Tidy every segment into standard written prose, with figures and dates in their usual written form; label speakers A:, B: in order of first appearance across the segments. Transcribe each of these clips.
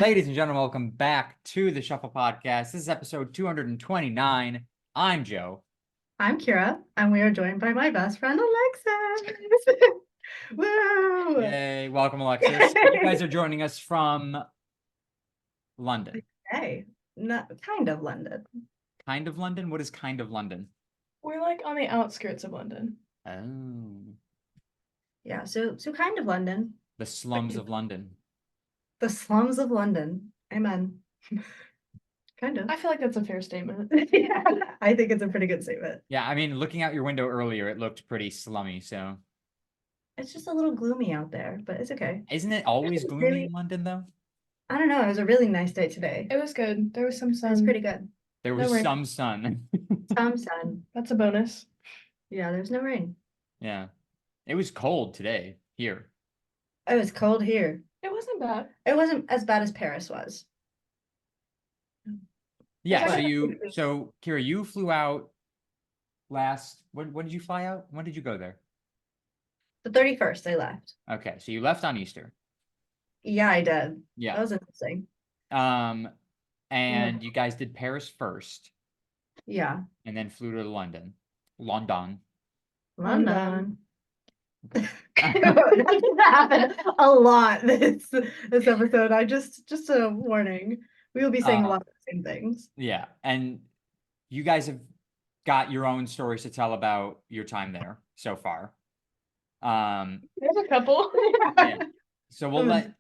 A: Ladies and gentlemen, welcome back to the Shuffle Podcast. This is episode 229. I'm Joe.
B: I'm Kira, and we are joined by my best friend, Alexis. Woo!
A: Yay, welcome, Alexis. You guys are joining us from London.
B: Hey, kind of London.
A: Kind of London? What is kind of London?
C: We're like on the outskirts of London.
A: Oh.
B: Yeah, so kind of London.
A: The slums of London.
B: The slums of London. Amen. Kind of.
C: I feel like that's a fair statement.
B: Yeah, I think it's a pretty good statement.
A: Yeah, I mean, looking out your window earlier, it looked pretty slummy, so.
B: It's just a little gloomy out there, but it's okay.
A: Isn't it always gloomy in London, though?
B: I don't know. It was a really nice day today.
C: It was good. There was some sun.
B: It was pretty good.
A: There was some sun.
B: Some sun.
C: That's a bonus.
B: Yeah, there's no rain.
A: Yeah. It was cold today here.
B: It was cold here.
C: It wasn't bad.
B: It wasn't as bad as Paris was.
A: Yeah, so Kira, you flew out when did you fly out? When did you go there?
B: The 31st, I left.
A: Okay, so you left on Easter.
B: Yeah, I did.
A: Yeah.
B: That was interesting.
A: And you guys did Paris first.
B: Yeah.
A: And then flew to London.
B: London.
A: Okay.
B: That happened a lot this episode. Just a warning. We will be saying a lot of the same things.
A: Yeah, and you guys have got your own stories to tell about your time there so far.
C: There's a couple.
A: Yeah. So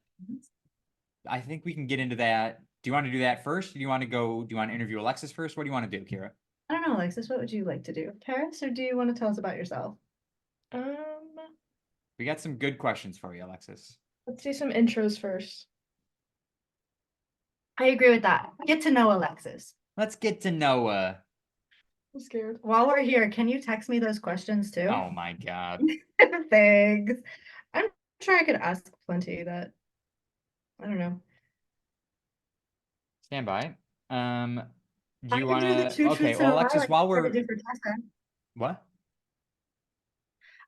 A: I think we can get into that. Do you want to do that first? Do you want to interview Alexis first? What do you want to do, Kira?
B: I don't know, Alexis, what would you like to do? Paris, or do you want to tell us about yourself?
A: We got some good questions for you, Alexis.
C: Let's do some intros first.
B: I agree with that. Get to know Alexis.
A: Let's get to know
C: I'm scared.
B: While we're here, can you text me those questions too?
A: Oh my God.
B: Thanks. I'm sure I could ask plenty that I don't know.
A: Stand by. Do you
B: I
A: want
B: can do the
A: to?
B: two
A: Okay,
B: truths
A: well,
B: and a lie,
A: Alexis,
B: like
A: while
B: I
A: we're
B: did for Tessa.
A: what?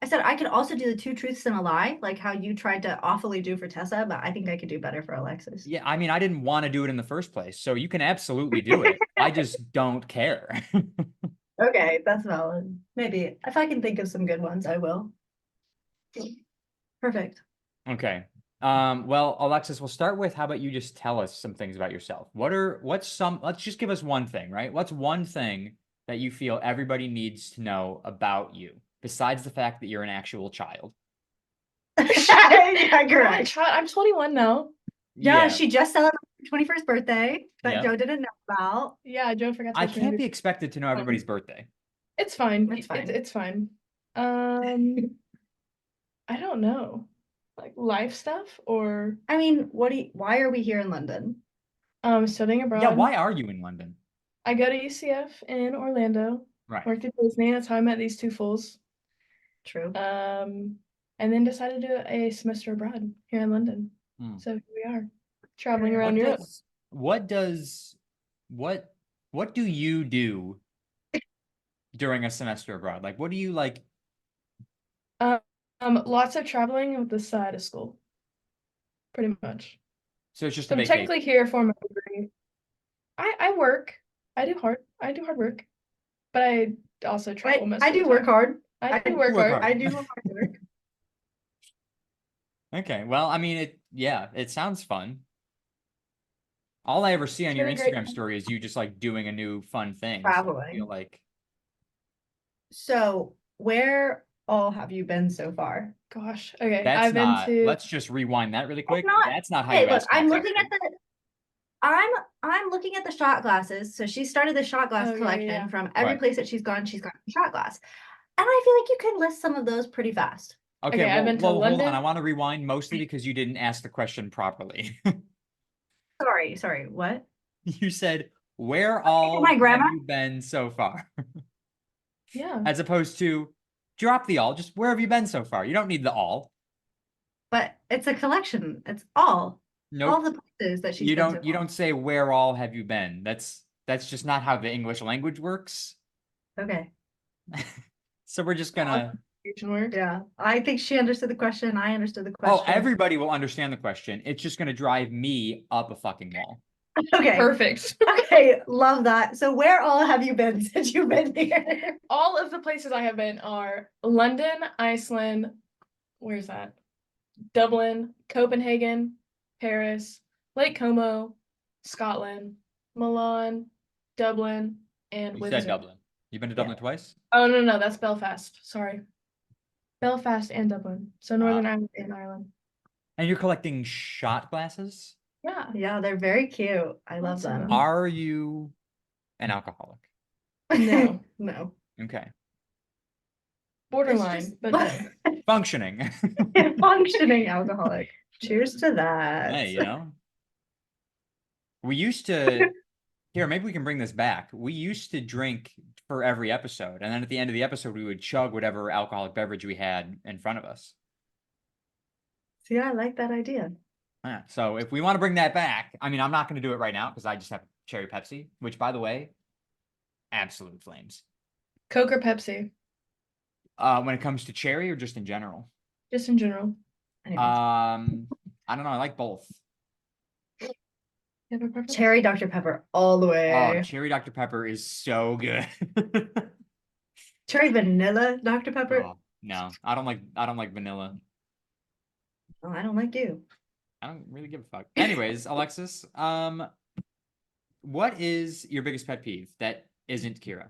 B: I said I could also do the two truths and a lie, like how you tried to awfully do for Tessa, but I think I could do better for Alexis.
A: Yeah, I mean, I didn't want to do it in the first place, so you can absolutely do it. I just don't care.
B: Okay, that's valid. Maybe if I can think of some good ones, I will. Perfect.
A: Okay. Well, Alexis, we'll start with how about you just tell us some things about yourself. Let's just give us one thing, right? What's one thing that you feel everybody needs to know about you, besides the fact that you're an actual child?
B: Yeah, correct.
C: I'm 21 now.
B: Yeah, she just celebrated her 21st birthday that Joe didn't know about.
C: Yeah, Joe forgot to
A: I can't be expected to know everybody's birthday.
C: It's fine.
B: It's fine.
C: It's fine. I don't know. Like life stuff or
B: I mean, why are we here in London?
C: Studying abroad.
A: Yeah, why are you in London?
C: I go to UCF in Orlando.
A: Right.
C: Worked at Disney. That's how I met these two fools.
B: True.
C: And then decided to do a semester abroad here in London. So here we are, traveling around Europe.
A: What do you do during a semester abroad? Like, what do you like?
C: Lots of traveling with the side of school. Pretty much.
A: So it's just
C: I'm technically here for my degree. I work. I do hard work, but I also travel.
B: I do work hard.
C: I do work hard.
B: I do hard work.
A: Okay, well, I mean, it sounds fun. All I ever see on your Instagram story is you just like doing a new fun thing.
B: Traveling.
A: So I feel like.
B: So where all have you been so far?
C: Gosh, okay.
A: I've been to. Let's just rewind that really quick. That's not how you ask.
B: I'm looking at the shot glasses. So she started the shot glass collection from every place that she's gone. She's got a shot glass, and I feel like you can list some of those pretty fast.
A: Okay, I've been to London. Hold on. I want to rewind mostly because you didn't ask the question properly.
B: Sorry. What?
A: You said, where all have you been so far?
C: Yeah.
A: As opposed to, drop the all. Just where have you been so far? You don't need the all.
B: But it's a collection. It's all.
A: Nope.
B: All the places that she's
A: been. You don't say where all have you been. That's just not how the English language works.
B: Okay.
A: So we're just gonna
C: Confusion work.
B: Yeah, I think she understood the question. I understood the
A: Oh,
B: question.
A: everybody will understand the question. It's just going to drive me up a fucking wall.
B: Okay.
C: Perfect.
B: Okay, love that. So where all have you been since you've been here?
C: All of the places I have been are London, Iceland, where's that? Dublin, Copenhagen, Paris, Lake Como, Scotland, Milan, Dublin, and
A: You
C: Windsor.
A: said Dublin. You've been to Dublin twice?
C: Oh, no, that's Belfast. Sorry. Belfast and Dublin. So Northern Ireland and Ireland.
A: And you're collecting shot glasses?
C: Yeah.
B: Yeah, they're very cute. I love
C: Lots of
B: them.
C: them.
A: Are you an alcoholic?
C: No.
B: No.
A: Okay.
C: Borderline, but no.
A: Functioning.
B: Functioning alcoholic. Cheers to that.
A: Hey, you know? We used to, here, maybe we can bring this back. We used to drink for every episode. And then at the end of the episode, we would chug whatever alcoholic beverage we had in front of us.
B: See, I like that idea.
A: Yeah. So if we want to bring that back, I mean, I'm not going to do it right now because I just have cherry Pepsi, which, by the way, absolute flames.
C: Coke or Pepsi?
A: When it comes to cherry or just in general?
C: Just in general.
B: Anyways.
A: I don't know. I like both.
C: You have a preference?
B: Cherry Dr. Pepper all the way.
A: Oh, cherry Dr. Pepper is so good.
B: Cherry vanilla Dr. Pepper.
A: Oh, no, I don't like vanilla.
B: Oh, I don't like you.
A: I don't really give a fuck. Anyways, Alexis, what is your biggest pet peeve that isn't Kira?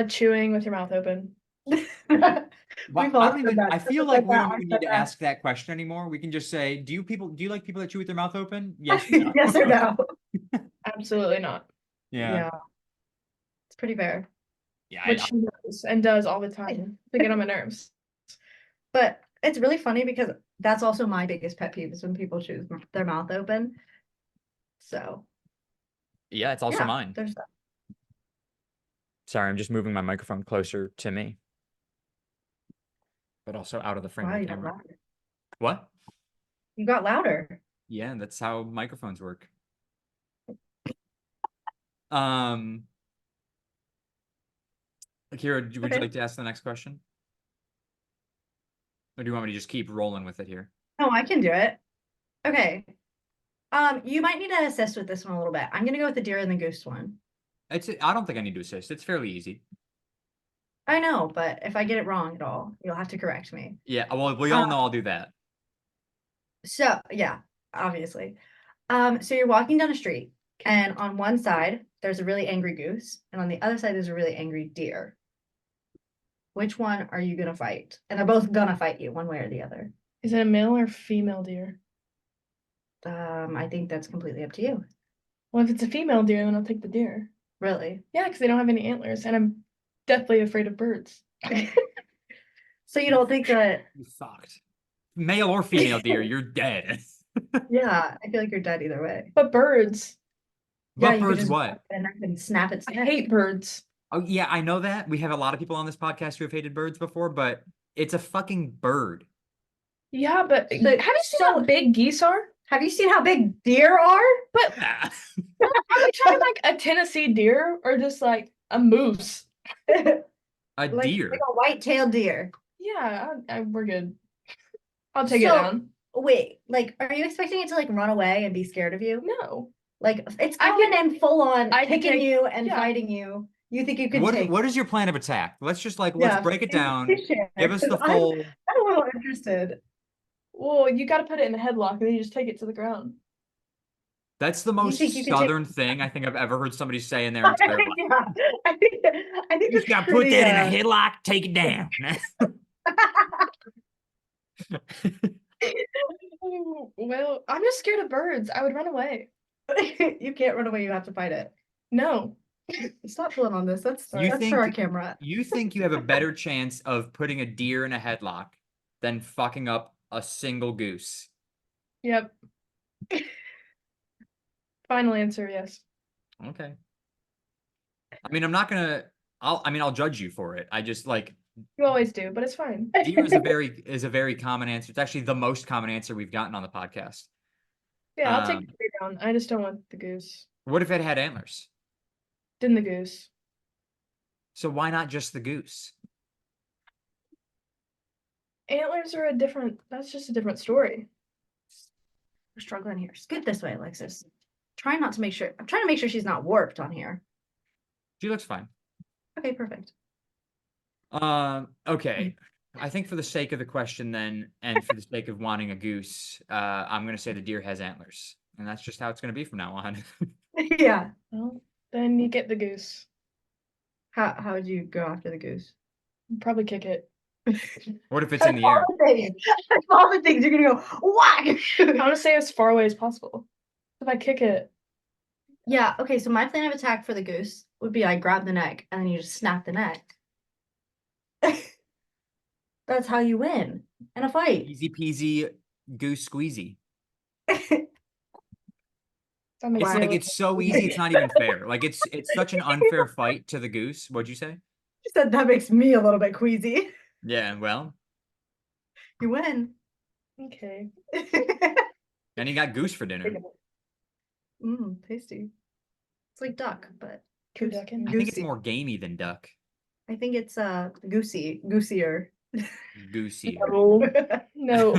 C: Chewing with your mouth open.
B: We've all said that.
A: I feel like we don't even need to ask that question anymore. We can just say, do you like people that chew with their mouth open? Yes or no?
B: Yes or no?
C: Absolutely not.
A: Yeah.
B: It's pretty fair.
A: Yeah.
C: Which she knows and does all the time to get on my nerves.
B: But it's really funny because that's also my biggest pet peeve is when people chew their mouth open. So
A: Yeah, it's also mine.
B: There's that.
A: Sorry, I'm just moving my microphone closer to me. But also out of the frame of the camera. What?
B: You got louder.
A: Yeah, that's how microphones work. Akira, would you like to ask the next question? Or do you want me to just keep rolling with it here?
B: No, I can do it. Okay. You might need to assist with this one a little bit. I'm gonna go with the deer and the goose one.
A: I don't think I need to assist. It's fairly easy.
B: I know, but if I get it wrong at all, you'll have to correct me.
A: Yeah, well, we all know I'll do that.
B: So yeah, obviously. So you're walking down a street, and on one side there's a really angry goose, and on the other side there's a really angry deer. Which one are you gonna fight? And they're both gonna fight you, one way or the other.
C: Is it a male or female deer?
B: I think that's completely up to you.
C: Well, if it's a female deer, then I'll take the deer.
B: Really?
C: Yeah, because they don't have any antlers, and I'm deathly afraid of birds.
B: So you don't think that?
A: You fucked. Male or female deer, you're dead.
B: Yeah, I feel like you're dead either way.
C: But birds.
A: What
B: you could
A: birds
B: just
A: what?
B: And I can snap its
C: I
B: neck.
C: hate birds.
A: Oh, yeah, I know that. We have a lot of people on this podcast who have hated birds before, but it's a fucking bird.
C: Yeah, but
B: So-
C: have you seen how big geese are?
B: Have you seen how big deer are?
C: But
A: Ah.
C: are we talking like a Tennessee deer or just like a moose?
A: A
B: Like,
A: deer.
B: like a white-tailed deer.
C: Yeah, we're good. I'll take it
B: So-
C: down.
B: Wait, like, are you expecting it to like run away and be scared of you?
C: No.
B: Like, it's
C: I
B: coming in full on,
C: I can
B: picking
C: take-
B: you and
C: yeah.
B: fighting you. You think you can
A: What
B: take?
A: is your plan of attack? Let's just let's
B: Yeah,
A: break it
B: please
A: down.
B: share,
A: Give us the
B: 'cause I'm
A: full.
B: a little interested.
C: Well, you got to put it in a headlock and then you just take it to the ground.
A: That's the most
B: think you can take-
A: southern thing I think I've ever heard somebody say in their entire life.
B: Yeah, I think
A: You just
B: that's
A: gotta put
B: pretty,
A: that in a headlock, take it down.
C: Well, I'm just scared of birds. I would run away.
B: You can't run away. You have to fight it.
C: No.
B: Stop pulling on this. That's
A: You
B: that's
A: think-
B: for our camera.
A: You think you have a better chance of putting a deer in a headlock than fucking up a single goose?
C: Yep. Final answer, yes.
A: Okay. I mean, I'm not gonna. I'll judge you for it. I just like
C: You always do, but it's fine.
A: deer is a very common answer. It's actually the most common answer we've gotten on the podcast.
C: Yeah, I'll take
A: Um,
C: the deer down. I just don't want the goose.
A: What if it had antlers?
C: Then the goose.
A: So why not just the goose?
C: Antlers are that's just a different story.
B: We're struggling here. Scoot this way, Alexis. I'm trying to make sure she's not warped on here.
A: She looks fine.
B: Okay, perfect.
A: Okay. I think for the sake of the question then, and for the sake of wanting a goose, I'm gonna say the deer has antlers. And that's just how it's gonna be from now on.
B: Yeah.
C: Well, then you get the goose.
B: How would you go after the goose?
C: Probably kick it.
A: What if it's in the air?
B: All the things you're gonna go whack.
C: I want to stay as far away as possible. If I kick it,
B: Yeah, okay, so my plan of attack for the goose would be I grab the neck and then you just snap the neck. That's how you win in a fight.
A: Easy peasy goose squeezy.
C: that makes
A: It's
C: me
A: like
C: a
A: it's so easy, it's not even fair. Like it's such an unfair fight to the goose. What'd you say?
B: You said that makes me a little bit queasy.
A: Yeah, well,
B: You win.
C: okay.
A: then you got goose for dinner.
B: Tasty. It's like duck, but
C: Turducken.
A: I think it's
B: goosey.
A: more gamey than duck.
B: I think it's goosier.
A: Goosey.
C: No. No.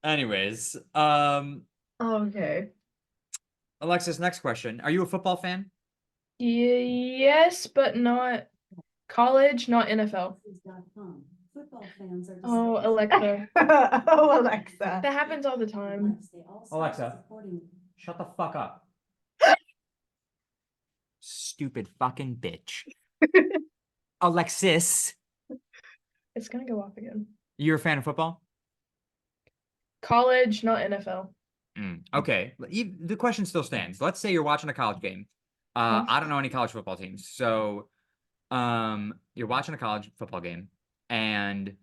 A: Anyways,
B: Okay.
A: Alexis, next question. Are you a football fan?
C: Yes, but not college, not NFL. Oh, Alexa.
B: Oh, Alexa.
C: That happens all the time.
A: Alexa, shut the fuck up. Stupid fucking bitch. Alexis,
C: It's gonna go off again.
A: you're a fan of football?
C: College, not NFL.
A: Okay, the question still stands. Let's say you're watching a college game. I don't know any college football teams, so you're watching a college football game, and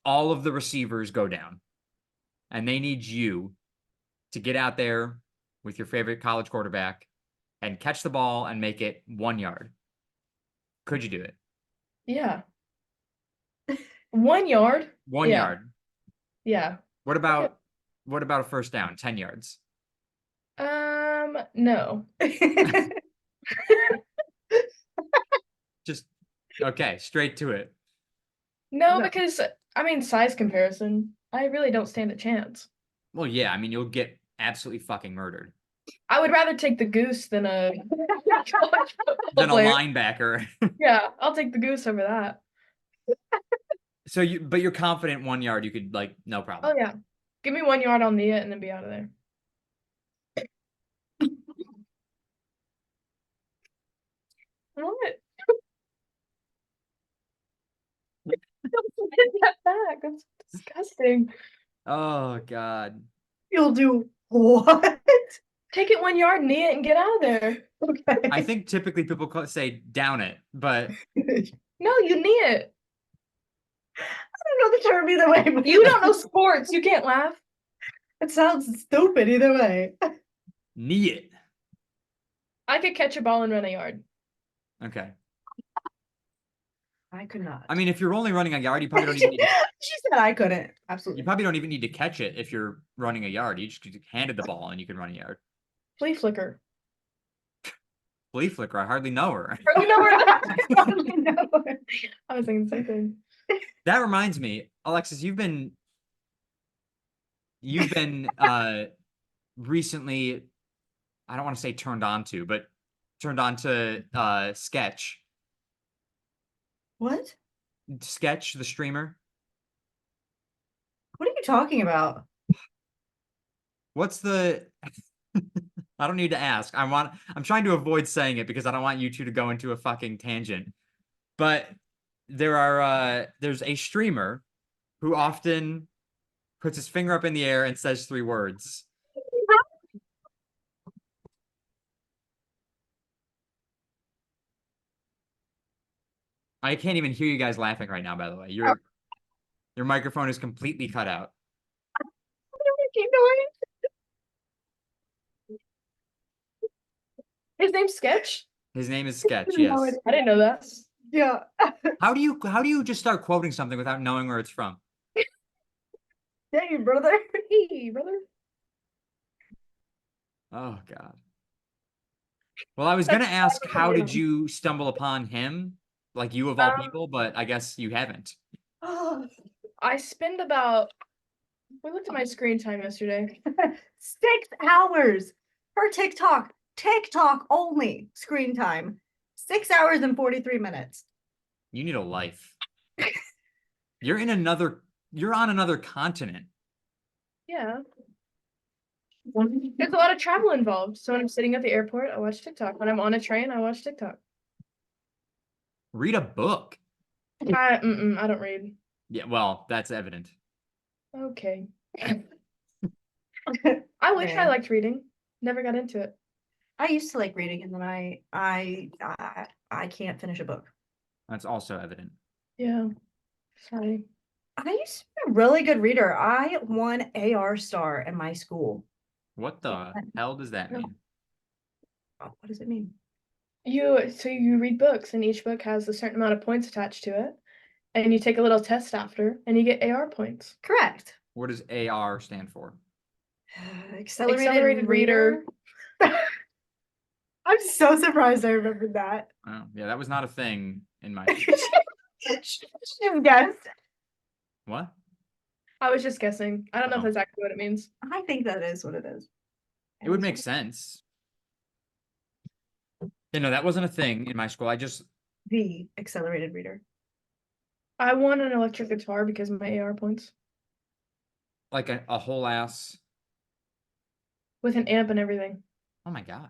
A: all of the receivers go down, and they need you to get out there with your favorite college quarterback and catch the ball and make it 1 yard. Could you do it?
C: Yeah. 1 yard?
A: 1
C: Yeah.
A: yard.
C: Yeah.
A: What about a first down? 10 yards.
C: No.
A: Just okay, straight to it.
C: No,
B: No.
C: because I mean size comparison. I really don't stand a chance.
A: Well, yeah, I mean you'll get absolutely fucking murdered.
C: I would rather take the goose than a college football
A: Than a
C: player.
A: linebacker.
C: Yeah, I'll take the goose over that.
A: So but you're confident 1 yard you could like no problem.
C: Oh yeah. Give me 1 yard on the it and then be out of there. What? Don't get that back. That's disgusting.
A: Oh god.
B: You'll do what?
C: Take it 1 yard, knee it, and get out of there.
B: Okay.
A: I think typically people say down it, but
C: No, you knee it.
B: I don't know the term either way. But
C: You don't know sports. You can't laugh.
B: It sounds stupid either way.
A: knee it.
C: I could catch a ball and run a yard.
A: Okay.
B: I could not.
A: I mean, if you're only running a yard, you probably don't even need to,
B: She said I couldn't.
A: you
B: Absolutely.
A: probably don't even need to catch it if you're running a yard. You just handed the ball and you can run a yard.
C: Flea flicker.
A: Flea flicker, I hardly know her.
C: You know where
B: Probably no.
C: I was thinking the same thing.
A: That reminds me, Alexis, you've been recently, I don't want to say turned on to, but turned on to Sketch.
B: What?
A: Sketch, the streamer.
B: What are you talking about?
A: What's the I don't need to ask. I'm trying to avoid saying it because I don't want you two to go into a fucking tangent. But there's a streamer who often puts his finger up in the air and says 3 words. I can't even hear you guys laughing right now, by the way. Your microphone is completely cut out.
C: Keep going. His name's Sketch.
A: His name is Sketch, yes.
C: I didn't know that.
B: Yeah.
A: How do you just start quoting something without knowing where it's from?
B: Hey, brother.
C: Hey, brother.
A: Oh god. Well, I was gonna ask how did you stumble upon him, Like you of all
C: Um,
A: people, but I guess you haven't.
C: I spend about. We looked at my screen time yesterday.
B: 6 hours per TikTok. TikTok only screen time. 6 hours and 43 minutes.
A: You need a life. You're on another continent.
C: Yeah. There's a lot of travel involved. So when I'm sitting at the airport, I watch TikTok. When I'm on a train, I watch TikTok.
A: Read a book.
C: I don't read.
A: Yeah, well, that's evident.
C: Okay. I wish I
B: Man.
C: liked reading. Never got into it.
B: I used to like reading, and then I can't finish a book.
A: That's also evident.
C: Yeah. Sorry.
B: I used to be a really good reader. I won AR star in my school.
A: What the hell does that mean?
B: Oh, what does it mean?
C: So you read books, and each book has a certain amount of points attached to it, and you take a little test after, and you get AR points.
B: Correct.
A: What does AR stand for?
B: Accelerated reader. I'm so surprised I remembered that.
A: Oh, yeah, that was not a thing in my.
B: You've guessed.
A: What?
C: I was just guessing. I don't know if
A: Oh.
C: that's actually what it means.
B: I think that is what it is.
A: It would make sense. You know, that wasn't a thing in my school. I just
B: The accelerated reader.
C: I won an electric guitar because of my AR points
A: like a whole ass.
C: with an amp and everything.
A: Oh my God.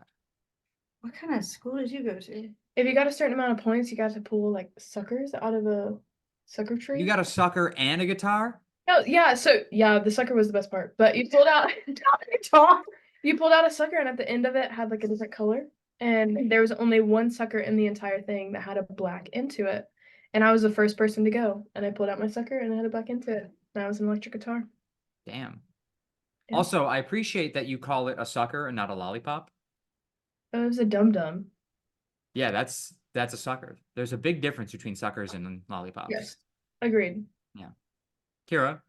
B: What kind of school did you go to?
C: If you got a certain amount of points, you got to pull like suckers out of a sucker tree.
A: You got a sucker and a guitar?
C: No, yeah. So yeah, the sucker was the best part. But you pulled out you pulled out a sucker, and at the end of it had like a different color. And there was only one sucker in the entire thing that had a black end to it. And I was the first person to go. And I pulled out my sucker and it had a black end to it. And I was an electric guitar.
A: Damn.
C: Yeah.
A: Also, I appreciate that you call it a sucker and not a lollipop.
C: It was a dum dum.
A: Yeah, that's a sucker. There's a big difference between suckers and lollipops.
C: Yes. Agreed.
A: Kira,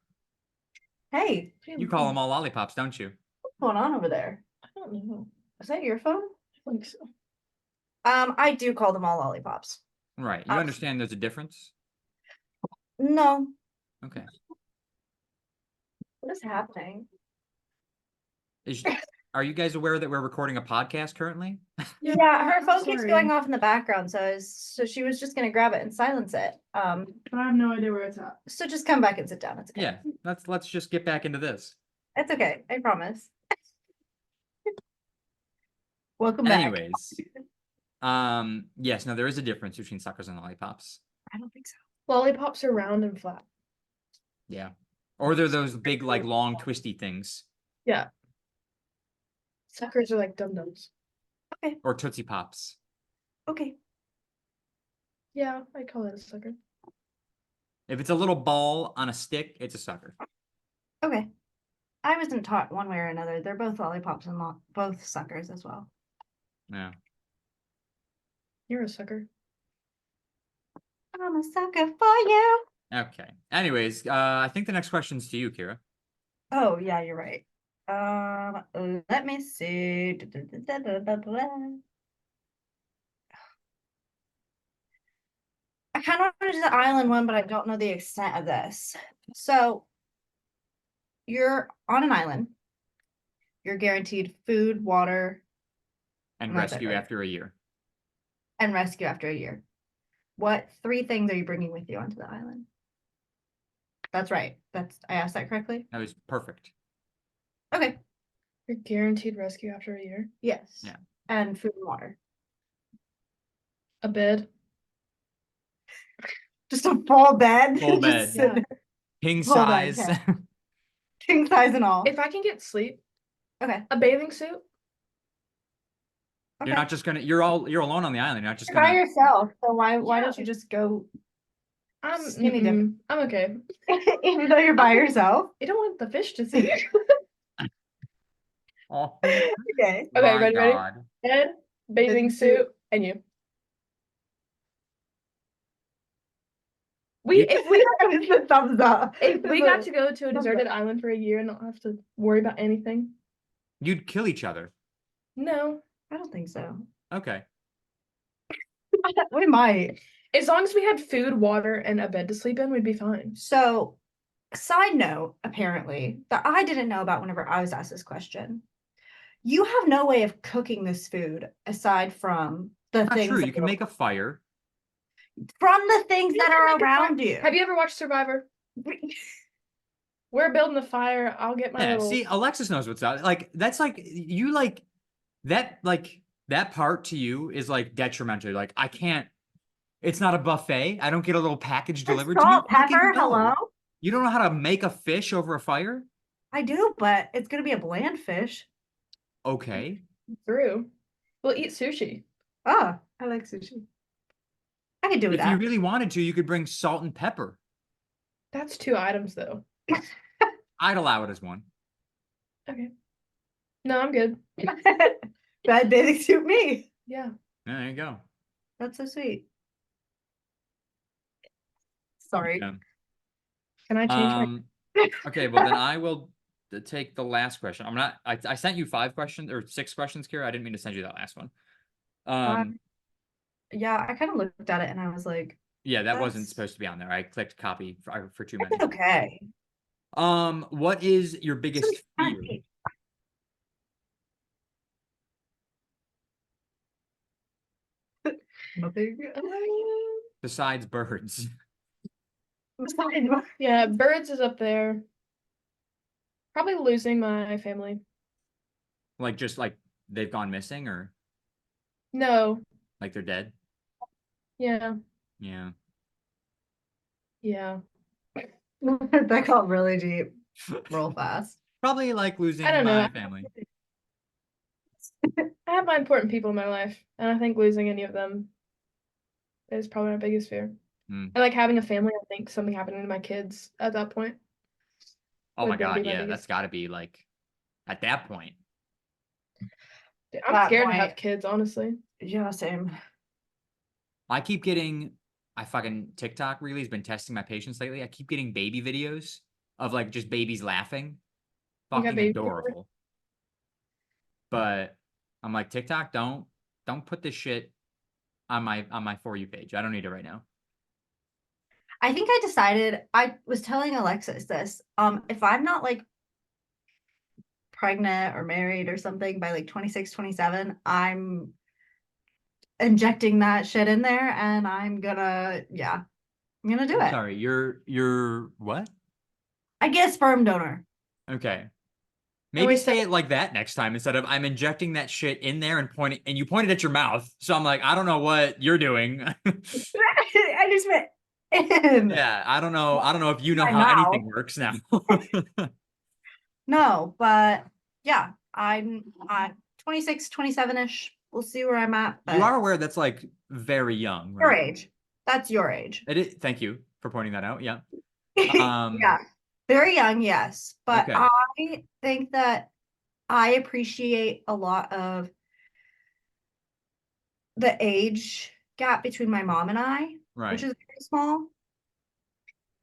B: Hey,
A: you call them all lollipops, don't you?
B: what's going on over there?
C: I don't know.
B: Is that your phone?
C: I think so.
B: I do call them all lollipops.
A: Right. You understand there's a difference?
B: No.
A: Okay.
B: What is happening?
A: Are you guys aware that we're recording a podcast currently?
B: Yeah, her phone keeps
C: sorry.
B: going off in the background, so she was just gonna grab it and silence it.
C: But I have no idea where it's at.
B: So just come back and sit down. It's okay.
A: Yeah, let's just get back into this.
B: It's okay. I promise. Welcome back.
A: Anyways, yes, no, there is a difference between suckers and lollipops.
B: I don't think so.
C: Lollipops are round and flat.
A: Yeah. Or they're those big, like, long, twisty things.
C: Yeah. Suckers are like dum dums.
A: Or Tootsie Pops.
B: Okay.
C: Yeah, I call it a sucker.
A: If it's a little ball on a stick, it's a sucker.
B: Okay. I wasn't taught one way or another. They're both lollipops and both suckers as well.
A: Yeah.
C: You're a sucker.
B: I'm a sucker for you.
A: Okay. Anyways, I think the next question's to you, Kira.
B: Oh yeah, you're right. Let me see. I kind of want to do the island one, but I don't know the extent of this. So you're on an island. You're guaranteed food, water,
A: And
B: Am I
A: rescue
B: right?
A: after a year.
B: and rescue after a year. What 3 things are you bringing with you onto the island? That's right. I asked that correctly?
A: That was perfect.
B: Okay.
C: You're guaranteed rescue after a year.
B: Yes.
A: Yeah.
B: And food and water.
C: A bed.
B: Just a full bed.
A: Full
B: Just
A: bed.
B: sit there,
A: King
B: Hold on,
A: size.
B: okay. king size and all.
C: If I can get sleep,
B: Okay.
C: a bathing suit.
A: You're not just gonna. You're alone on the island. You're not just
B: You're by
A: gonna.
B: yourself, so why
C: Yeah.
B: don't you just go
C: I'm
B: Skinny dip.
C: I'm okay.
B: even though you're by yourself?
C: You don't want the fish to see.
A: Oh,
B: Okay.
C: Okay,
A: my
C: ready?
A: God.
C: Bed, bathing suit, and you. If we
B: It's the thumbs up.
C: if we got to go to a deserted island for a year and not have to worry about anything,
A: You'd kill each other.
C: no.
B: I don't think so.
A: Okay.
B: We might.
C: As long as we had food, water, and a bed to sleep in, we'd be fine.
B: So, side note, apparently, that I didn't know about whenever I was asked this question. You have no way of cooking this food aside from the
A: Not
B: things
A: true.
B: that
A: You can make a fire.
B: from the things
C: You
B: that
C: can
B: are
C: make a
B: around
C: fire.
B: you.
C: Have you ever watched Survivor? We're building the fire. I'll get my
A: Yeah,
C: little.
A: see, Alexis knows what's up. Like, that's like, you like, that part to you is like detrimental. Like, I can't, it's not a buffet. I don't get a little package delivered to me.
B: Salt,
A: Fucking
B: pepper,
A: no.
B: hello.
A: You don't know how to make a fish over a fire?
B: I do, but it's gonna be a bland fish.
A: Okay.
C: Through. We'll eat sushi.
B: Oh, I like sushi. I could do
A: If
B: that.
A: you really wanted to, you could bring salt and pepper.
C: That's 2 items though.
A: I'd allow it as one.
C: Okay. No, I'm good.
B: Bad bathing suit me.
C: Yeah.
A: Yeah, there you go.
B: That's so sweet. Sorry.
A: Yeah.
C: Can I change my?
A: Okay, well then I will take the last question. I sent you 5 questions or 6 questions, Kira. I didn't mean to send you that last one.
B: Yeah, I kind of looked at it and I was like,
A: Yeah, that wasn't
B: that's-
A: supposed to be on there. I clicked copy for too many.
B: it's okay.
A: What is your biggest fear?
B: Nothing.
A: Besides birds?
C: Yeah, birds is up there. Probably losing my family.
A: Like, just like they've gone missing, or
C: No.
A: like they're dead?
C: Yeah.
A: Yeah.
C: Yeah.
B: That got really deep real fast.
A: Probably like losing
C: I don't know.
A: my family.
C: I have my important people in my life, and I think losing any of them is probably my biggest fear.
A: Hmm.
C: And like having a family, I think something happening to my kids at that point.
A: Oh my
C: would then
A: God,
C: be my
A: yeah,
C: biggest-
A: that's got to be like at that point.
C: Dude, I'm
B: That
C: scared to have
B: point.
C: kids, honestly.
B: Yeah, same.
A: I keep getting, I fucking TikTok really has been testing my patience lately. I keep getting baby videos of like just babies laughing.
C: You got
A: Fucking
C: baby
A: adorable. But I'm like, TikTok, don't put this shit on my For You page. I don't need it right now.
B: I think I decided, I was telling Alexis this, if I'm not like pregnant or married or something by like 26, 27, I'm injecting that shit in there and I'm gonna do it.
A: Sorry, you're what?
B: I get a sperm donor.
A: Okay. Maybe
C: we
A: say it like that next time instead of I'm injecting that shit in there and pointing, and you pointed at your mouth. So I'm like, I don't know what you're doing.
B: I just meant in.
A: Yeah, I don't know. I don't know if you know
B: My
A: how anything works now.
B: No, but yeah, I'm 26, 27-ish. We'll see where I'm at.
A: You
B: But
A: are aware that's like very young,
B: your
A: right?
B: age. That's your age.
A: It is, thank you for pointing that out. Yeah.
B: Yeah. Very young, yes. But
A: Okay.
B: I think that I appreciate a lot of the age gap between my mom and I,
A: Right.
B: which is very small.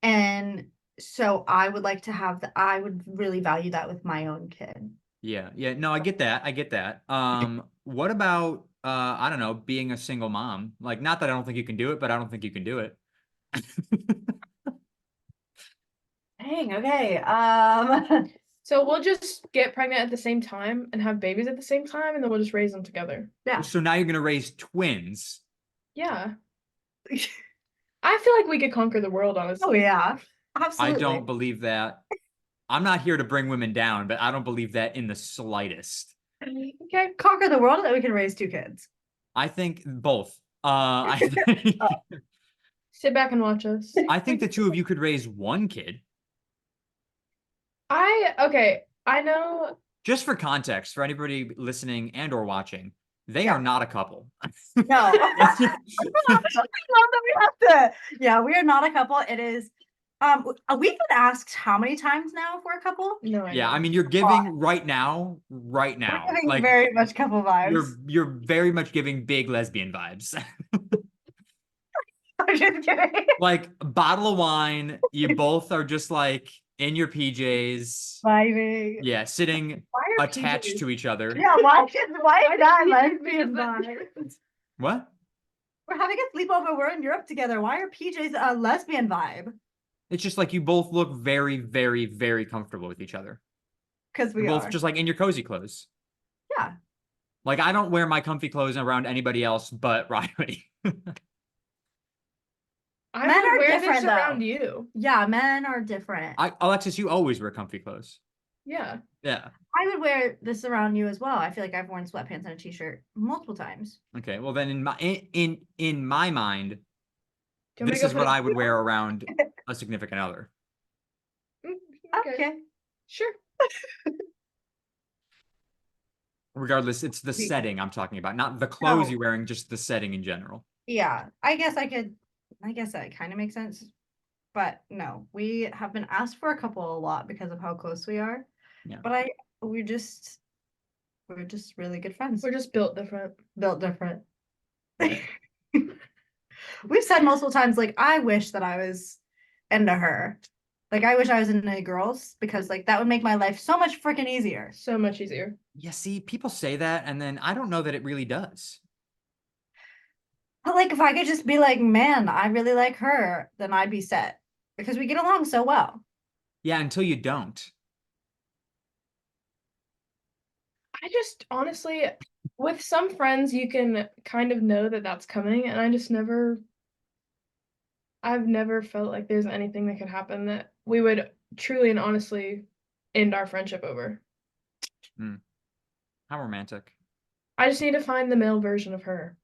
B: And so I would like to have I would really value that with my own kid.
A: Yeah. Yeah. No, I get that. I get that. What about I don't know, being a single mom? Like, not that I don't think you can do it, but I don't think you can do it.
B: Dang, okay.
C: So we'll just get pregnant at the same time and have babies at the same time, and then we'll just raise them together.
B: Yeah.
A: So now you're gonna raise twins.
C: Yeah. I feel like we could conquer the world, honestly.
B: Oh yeah. Absolutely.
A: I don't believe that. I'm not here to bring women down, but I don't believe that in the slightest.
B: Okay, conquer the world that we can raise 2 kids.
A: I think both. I think,
C: Sit back and watch us.
A: I think the 2 of you could raise 1 kid.
C: Okay, I know.
A: Just for context, for anybody listening and or watching, they are not a couple.
B: No. I love that we have to. Yeah, we are not a couple. It is we've been asked how many times now if we're a couple?
C: No idea.
A: Yeah, I mean, you're giving right now,
B: We're giving
A: like
B: very much couple vibes.
A: you're very much giving big lesbian vibes.
B: I'm just kidding.
A: Like a bottle of wine, you both are just like in your PJs.
B: Vibing.
A: Yeah, sitting
C: Why are
A: attached
C: PJs?
A: to each other.
B: Yeah, why is that
C: Why
B: lesbian
C: does
B: vibes?
A: What?
B: We're having a sleepover. We're in Europe together. Why are PJs a lesbian vibe?
A: It's just like you both look very, very, very comfortable with each other.
B: Because we
A: You're both
B: are.
A: just like in your cozy clothes.
B: Yeah.
A: Like I don't wear my comfy clothes around anybody else but Riley.
C: I
B: Men
C: would
B: are
C: wear
B: different,
C: this around
B: though.
C: you.
B: Yeah, men are different.
A: Alexis, you always wear comfy clothes.
C: Yeah.
A: Yeah.
B: I would wear this around you as well. I feel like I've worn sweatpants and a t-shirt multiple times.
A: Okay. Well, then in my mind,
C: Do you want me
A: this
C: to go
A: is
C: put
A: what
C: it-
A: I would wear around a significant other.
C: Mm,
B: Okay.
C: Sure.
A: Regardless, it's the
B: We-
A: setting I'm talking about, not the clothes
B: No.
A: you're wearing, just the setting in general.
B: Yeah, I guess that kind of makes sense. But no, we have been asked for a couple a lot because of how close we are.
A: Yeah.
B: But we're just really good friends.
C: We're just built different.
B: Built different. We've said multiple times, like, I wish that I was into her. Like, I wish I was into girls because, like, that would make my life so much freaking easier.
C: So much easier.
A: Yeah, see, people say that, and then I don't know that it really does.
B: But, like, if I could just be like, man, I really like her, then I'd be set because we get along so well.
A: Yeah, until you don't.
C: I just honestly, with some friends, you can kind of know that that's coming, and I've never felt like there's anything that could happen that we would truly and honestly end our friendship over.
A: How romantic.
C: I just need to find the male version of her.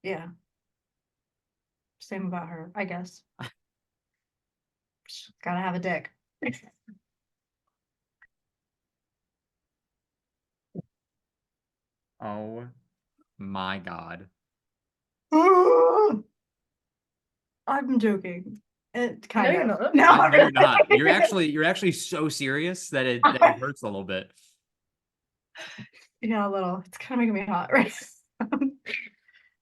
B: Yeah. Same about her, I guess. Gotta have a dick.
A: Oh my God.
B: I'm joking. It
C: No,
B: kind
C: you're
B: of.
C: not.
B: No,
A: No, you're
B: really.
A: not. You're actually so serious that it hurts a little bit.
B: Yeah, a little. It's kind of making me hot, right?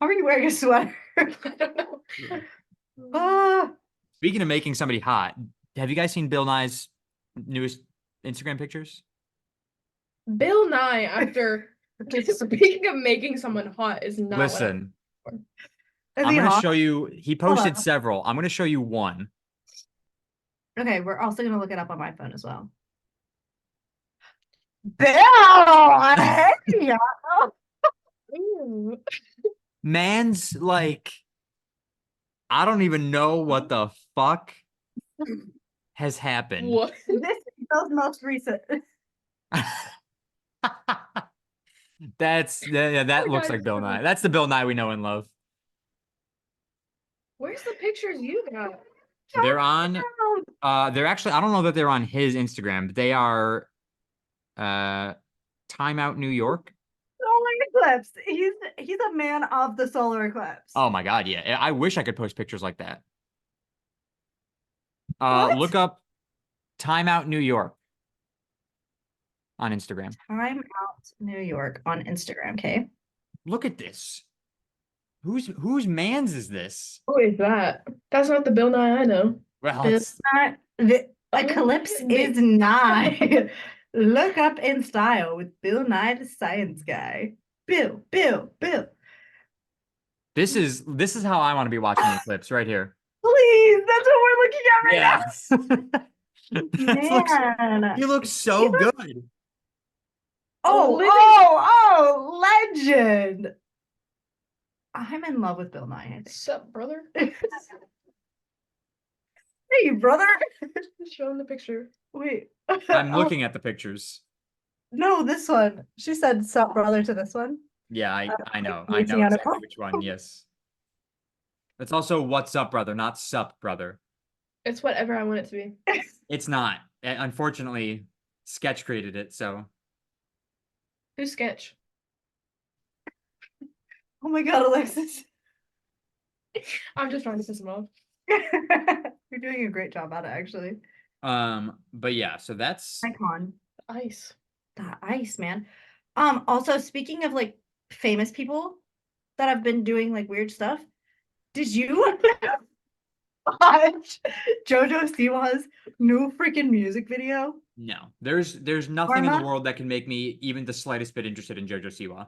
B: How are you wearing a sweater?
C: I don't know.
B: Ah,
A: Speaking of making somebody hot, have you guys seen Bill Nye's newest Instagram pictures?
C: Bill Nye, after speaking of making someone hot, is not
A: Listen,
B: is
A: I'm
B: he
A: gonna
B: hot?
A: show you. He
B: Hold
A: posted
B: on.
A: several. I'm gonna show you one.
B: Okay, we're also gonna look it up on my phone as well. Bill! Hey!
C: Ooh.
A: Man's like, I don't even know what the fuck has happened.
C: What?
B: This is Bill's most recent.
A: That
C: Oh my
A: looks
C: God,
A: like Bill
C: it's
A: Nye. That's the Bill Nye we know and love.
C: Where's the pictures you got?
A: They're on they're actually, I don't know that they're on his Instagram, but they are Time Out New York.
B: Solar eclipse. He's a man of the solar eclipse.
A: Oh my God, yeah. I wish I could post pictures like that.
B: What?
A: Look up Time Out New York on Instagram.
B: Time Out New York on Instagram. Okay.
A: Look at this. Whose man's is this?
C: Who is that? That's not the Bill Nye I know.
A: Well,
B: Bill
A: it's
B: Nye- the
C: Oh,
B: eclipse
C: Bill-
B: is nigh. Look up in style with Bill Nye the Science Guy. Bill.
A: this is how I want to be watching the eclipse right here.
B: Please, that's what we're looking at right
A: Yeah.
B: now.
A: He
B: Man.
A: looks so good.
B: Oh, legend. I'm in love with Bill Nye. I think.
C: Sup, brother?
B: Hey, brother.
C: Show him the picture.
B: Wait.
A: I'm
B: Oh,
A: looking at the pictures.
B: no, this one. She said sup, brother, to this one.
A: Yeah, I know. I
B: reaching
A: know
B: out a
A: exactly
B: phone.
A: which one. Yes. It's also what's up, brother, not sup, brother.
C: It's whatever I want it to be.
A: It's not. Unfortunately, Sketch created it, so
C: Who's Sketch?
B: Oh my God, Alexis.
C: I'm just trying to piss him off.
B: You're doing a great job at it, actually.
A: but yeah, so that's
B: Icon.
C: Ice.
B: That ice, man. Also, speaking of like famous people that have been doing like weird stuff, did you watch JoJo Siwa's new freaking music video?
A: no. There's nothing in the
B: Karma?
A: world that can make me even the slightest bit interested in JoJo Siwa.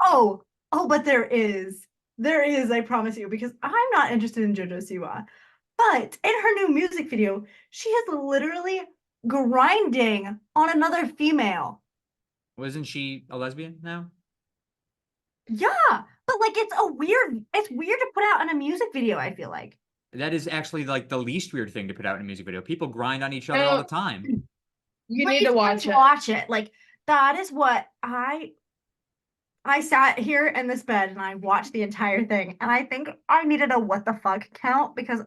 B: Oh, but there is. There is, I promise you, because I'm not interested in JoJo Siwa. But in her new music video, she is literally grinding on another female.
A: Wasn't she a lesbian now?
B: Yeah, but like it's weird to put out in a music video, I feel like.
A: That is actually like the least weird thing to put out in a music video. People grind on each other all the time.
C: You need to watch it.
B: Watch it. Like that is what I sat here in this bed and I watched the entire thing, and I think I needed a what the fuck count because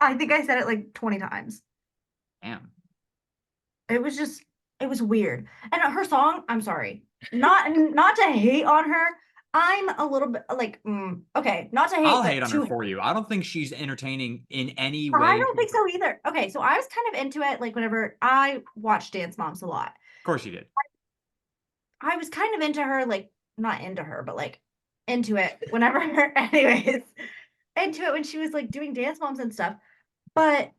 B: I think I said it like 20 times.
A: Damn.
B: It was just it was weird. And her song, I'm sorry. Not to hate on her. I'm a little bit like okay, not to hate,
A: I'll
B: but
A: hate on
B: to
A: her for you. I don't think she's entertaining in any
B: I
A: way.
B: don't think so either. Okay, so I was kind of into it like whenever I watched Dance Moms a lot.
A: Of course you did.
B: I was kind of into her, like not into her, but like into it whenever anyways, into it when she was like doing Dance Moms and stuff. But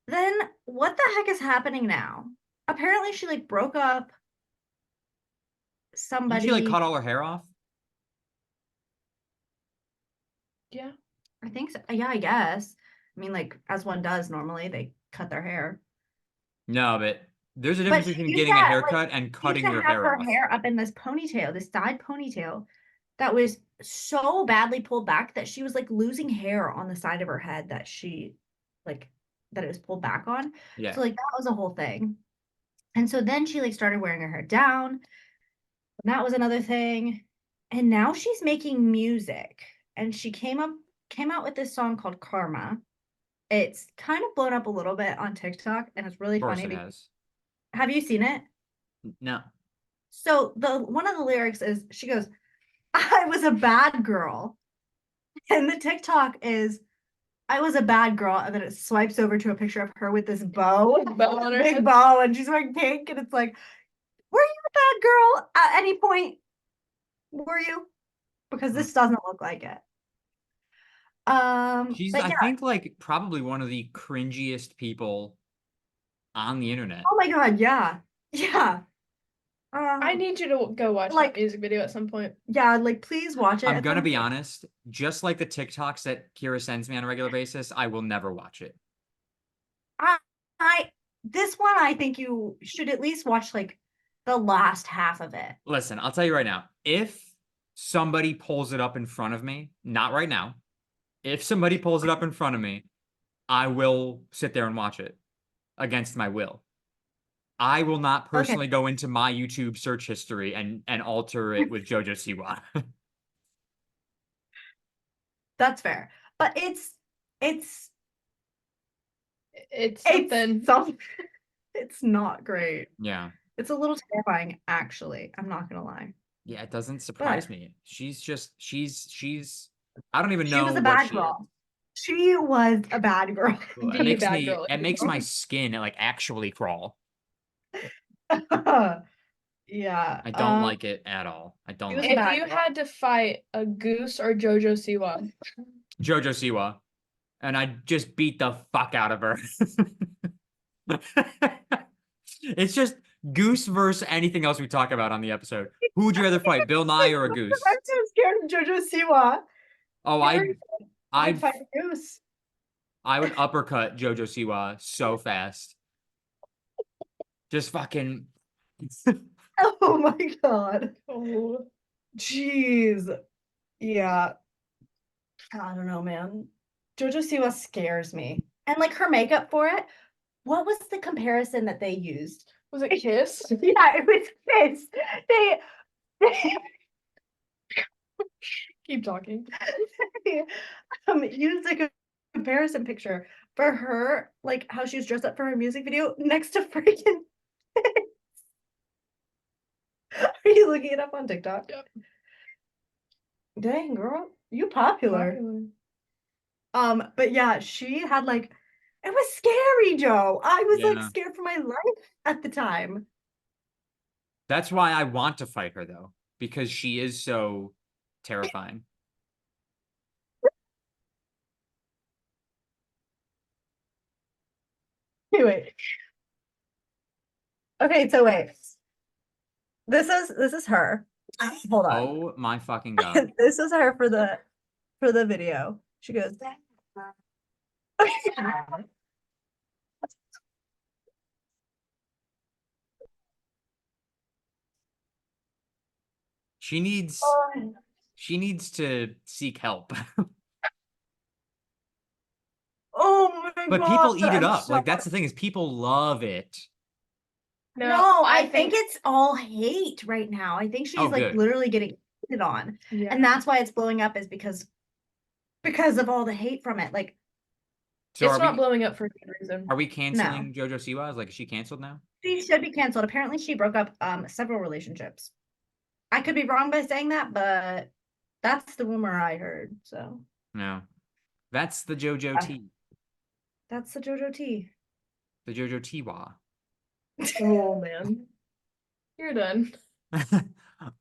B: then what the heck is happening now? Apparently she like broke up
A: Did she like
B: somebody.
A: cut all her hair off?
C: Yeah.
B: I think so. Yeah, I guess. I mean, like as one does normally, they cut their hair.
A: No, but there's a
B: But
A: difference
B: she
A: between
B: used
A: getting a
B: to
A: haircut and
B: used
A: cutting
B: to
A: your
B: have
A: hair
B: her
A: off.
B: hair up in this ponytail, this side ponytail that was so badly pulled back that she was like losing hair on the side of her head that she like that it was pulled back on.
A: Yeah.
B: So like that was a whole thing. And so then she like started wearing her hair down. And that was another thing. And now she's making music. And she came out with this song called Karma. It's kind of blown up a little bit on TikTok and it's really
A: Of course
B: funny.
A: it has.
B: Have you seen it?
A: No.
B: So the one of the lyrics is she goes, I was a bad girl. And the TikTok is I was a bad girl, and then it swipes over to a picture of her with this bow,
C: Bow on her
B: big
C: head.
B: bow, and she's wearing pink, and it's like, were you a bad girl at any point? Were you? Because this doesn't look like it.
A: She's,
B: But
A: I
B: yeah,
A: think, like probably one of the cringiest people on the internet.
B: oh my god, yeah. Yeah.
C: I need you to go watch
B: like
C: that music video at some point.
B: yeah, like please watch it.
A: I'm
B: at
A: gonna
B: some
A: be
B: point.
A: honest, just like the TikToks that Kira sends me on a regular basis, I will never watch it.
B: I this one I think you should at least watch like the last half of it.
A: Listen, I'll tell you right now, if somebody pulls it up in front of me, not right now, if somebody pulls it up in front of me, I will sit there and watch it against my will. I will not personally go into my YouTube search history and alter it with JoJo Siwa.
B: That's fair. But it's
C: It's something.
B: it's not great.
A: Yeah.
B: It's a little terrifying, actually. I'm not gonna lie.
A: Yeah, it doesn't surprise me. She's just she's I don't even
B: She
A: know
B: was a
A: what
B: bad
A: she
B: girl. She was a bad girl.
A: is.
C: The bad girl.
A: It makes my skin like actually crawl.
B: Yeah.
A: I don't like it at all. I don't
B: She was
A: like
B: a
A: it.
B: bad
C: If you
B: girl.
C: had to fight a goose or JoJo Siwa,
A: JoJo Siwa. And I just beat the fuck out of her. It's just Goose versus anything else we talk about on the episode. Who would you rather fight, Bill Nye or a goose?
B: I'm so scared of JoJo Siwa.
A: Oh,
B: I'd
A: I'd
B: fight a goose.
A: I would uppercut JoJo Siwa so fast. Just fucking.
B: Oh my god.
C: oh,
B: Jeez. Yeah. I don't know, man. JoJo Siwa scares me. And like her makeup for it, what was the comparison that they used?
C: was it Kiss?
B: Yeah, it was this. They
C: Keep talking.
B: used like a comparison picture for her, like how she was dressed up for her music video next to freaking. Are you looking it up on TikTok?
C: Yep.
B: Dang, girl, you popular. But yeah, she had like it was scary, Joe. I was like
A: Yeah.
B: scared for my life at the time.
A: That's why I want to fight her though, because she is so terrifying.
B: Wait. Okay, so wait. This is her. Hold on.
A: Oh my fucking god.
B: This is her for the for the video. She goes,
A: She needs to seek help.
B: oh my
A: But
B: god.
A: people eat it
B: I'm
A: up.
B: so-
A: Like that's the thing is people love it.
B: No, I think it's all hate right now. I think she's
A: Oh,
B: like
A: good.
B: literally getting hated on.
C: Yeah.
B: And that's why it's blowing up is because of all the hate from it. Like,
A: So
C: It's not blowing up for a good reason.
A: are we canceling JoJo Siwa's? Like, is she canceled now?
B: she should be canceled. Apparently she broke up several relationships. I could be wrong by saying that, but that's the rumor I heard. So
A: No. That's the JoJo T.
B: that's the JoJo T.
A: The JoJo Tiwa.
C: Oh man. You're done.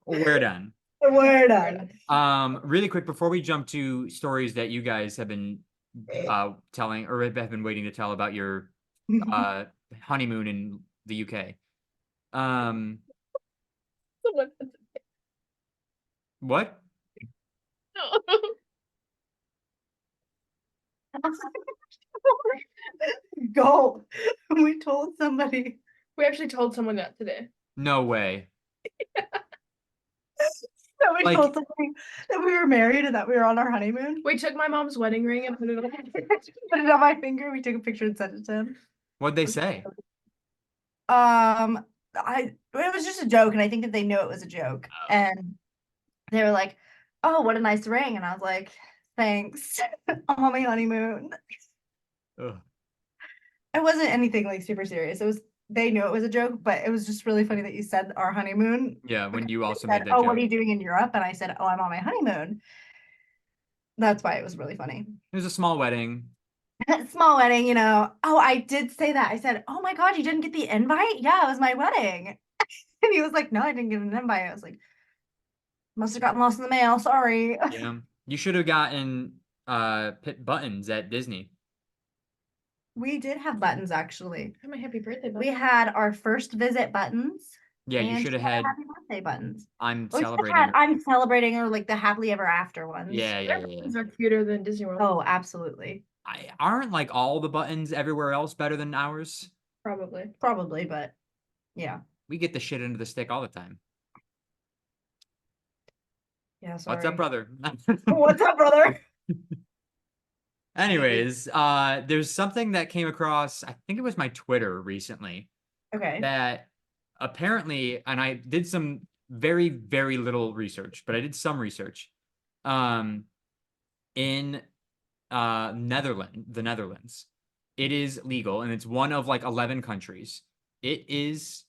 A: We're done.
B: We're done.
A: Really quick before we jump to stories that you guys have been telling or have been waiting to tell about your honeymoon in the UK.
C: Someone
A: What?
B: Go. We told somebody.
C: We actually told someone that today.
A: No way.
B: That we
A: Like-
B: told somebody that we were married and that we were on our honeymoon.
C: We took my mom's wedding ring and put it on.
B: Put it on my finger. We took a picture and sent it to him.
A: What'd they say?
B: It was just a joke, and I think that they knew it was a joke.
A: Oh.
B: And they were like, "Oh, what a nice ring." And I was like, "Thanks." On my honeymoon.
A: Ugh.
B: It wasn't anything like super serious. It was they knew it was a joke, but it was just really funny that you said our honeymoon.
A: Yeah, when you also
B: Said,
A: made that
B: "Oh,
A: joke.
B: what are you doing in Europe?" And I said, "Oh, I'm on my honeymoon." That's why it was really funny.
A: It was a small wedding.
B: Small wedding, you know. Oh, I did say that. I said, "Oh my God, you didn't get the invite?" Yeah, it was my wedding. And he was like, "No, I didn't get an invite." I was like, "Must have gotten lost in the mail. Sorry."
A: Yeah. You should have gotten pit buttons at Disney.
B: We did have buttons actually.
C: Have my happy birthday button.
B: We had our first visit buttons.
A: Yeah, you
B: and
A: should have
B: she
A: had
B: happy birthday buttons.
A: I'm
B: We should have
A: celebrating.
B: had I'm celebrating or like the happily ever after ones.
A: Yeah.
C: These are cuter than Disney World.
B: Oh, absolutely.
A: Aren't like all the buttons everywhere else better than ours?
C: Probably.
B: Probably, but yeah.
A: We get the shit into the stick all the time.
B: Yeah, sorry.
A: What's up, brother?
B: What's up, brother?
A: Anyways, there's something that came across, I think it was my Twitter recently,
B: Okay.
A: that apparently, and I did some very, very little research, but I did some research. In the Netherlands, it is legal, and it's one of like 11 countries. It is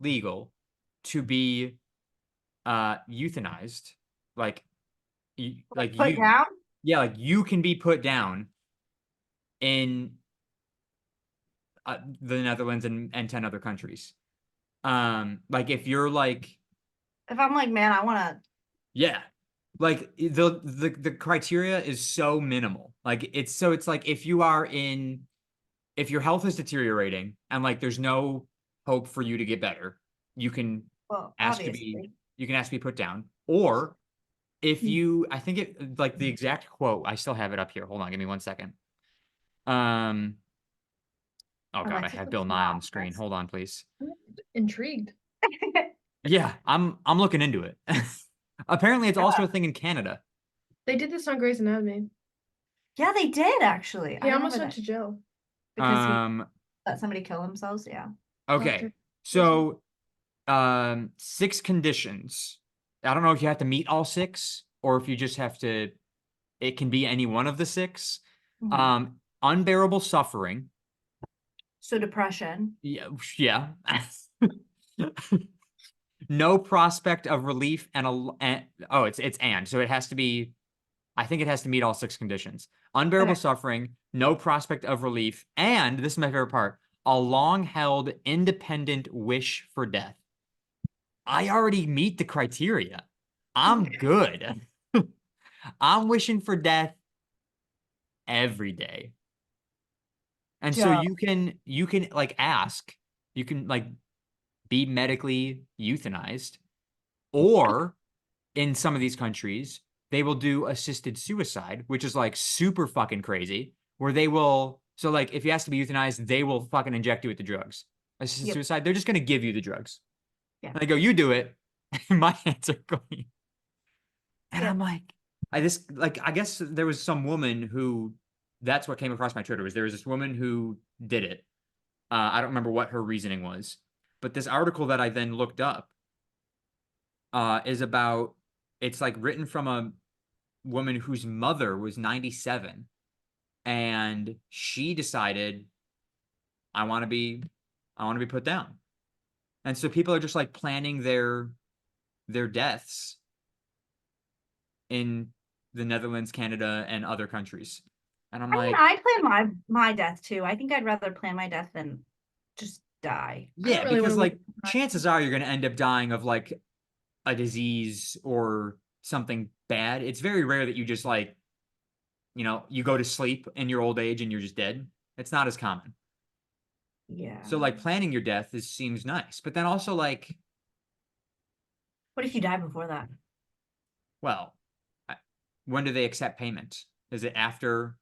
A: legal to be euthanized, like
B: Put
A: you,
B: down?
A: yeah, like you can be put down in the Netherlands and 10 other countries. Like if you're like,
B: If I'm like, man, I wanna
A: yeah, like the criteria is so minimal. Like it's like if your health is deteriorating and like there's no hope for you to get better, you can ask
B: obviously.
A: to be put down. Or if you, I think it like the exact quote, I still have it up here. Hold on, give me 1 second. Oh God, I
B: Alexis
A: have
B: was
A: Bill Nye on
B: not
A: the screen.
B: impressed.
A: Hold on, please.
C: Intrigued.
A: Yeah, I'm looking into it. Apparently, it's also a thing in Canada.
C: They did this on Grey's Anatomy.
B: Yeah, they did actually.
C: He
B: I
C: almost
B: remember
C: went
B: that.
C: to jail.
B: Because he let somebody kill themselves. Yeah.
A: Okay, so 6 conditions. I don't know if you have to meet all 6 or if you just have to, it can be any one of the 6.
B: Mhm.
A: Unbearable suffering.
B: So depression.
A: Yeah. No prospect of relief and so it has to be, I think it has to meet all 6 conditions. Unbearable
B: Okay.
A: suffering, no prospect of relief, and this is my favorite part, a long-held independent wish for death. I already meet the criteria. I'm good. I'm wishing for death every day. And so
B: Yeah.
A: you can like ask, you can like be medically euthanized, or in some of these countries, they will do assisted suicide, which is like super fucking crazy, where they will, so like if he has to be euthanized, they will fucking inject you with the drugs. Assisted
B: Yep.
A: suicide, they're just going to give you the drugs.
B: Yeah.
A: And I go, you do it. My hands are going. And
B: Yep.
A: I'm like, I guess there was some woman who, that's what came across my Twitter, was there was this woman who did it. I don't remember what her reasoning was, but this article that I then looked up is about, it's like written from a woman whose mother was 97, and she decided, I want to be put down. And so people are just like planning their deaths in the Netherlands, Canada, and other countries. And I'm
B: I mean,
A: like,
B: I plan my death too. I think I'd rather plan my death than just die.
A: yeah,
C: really
A: because
C: wanna
A: like
C: look at
A: chances are you're going to end up dying of like a disease or something bad. It's very rare that you just like, you go to sleep in your old age and you're just dead. It's not as common.
B: Yeah.
A: So like planning your death seems nice, but then also like,
B: What if you die before that?
A: well, when do they accept payment? Is it after?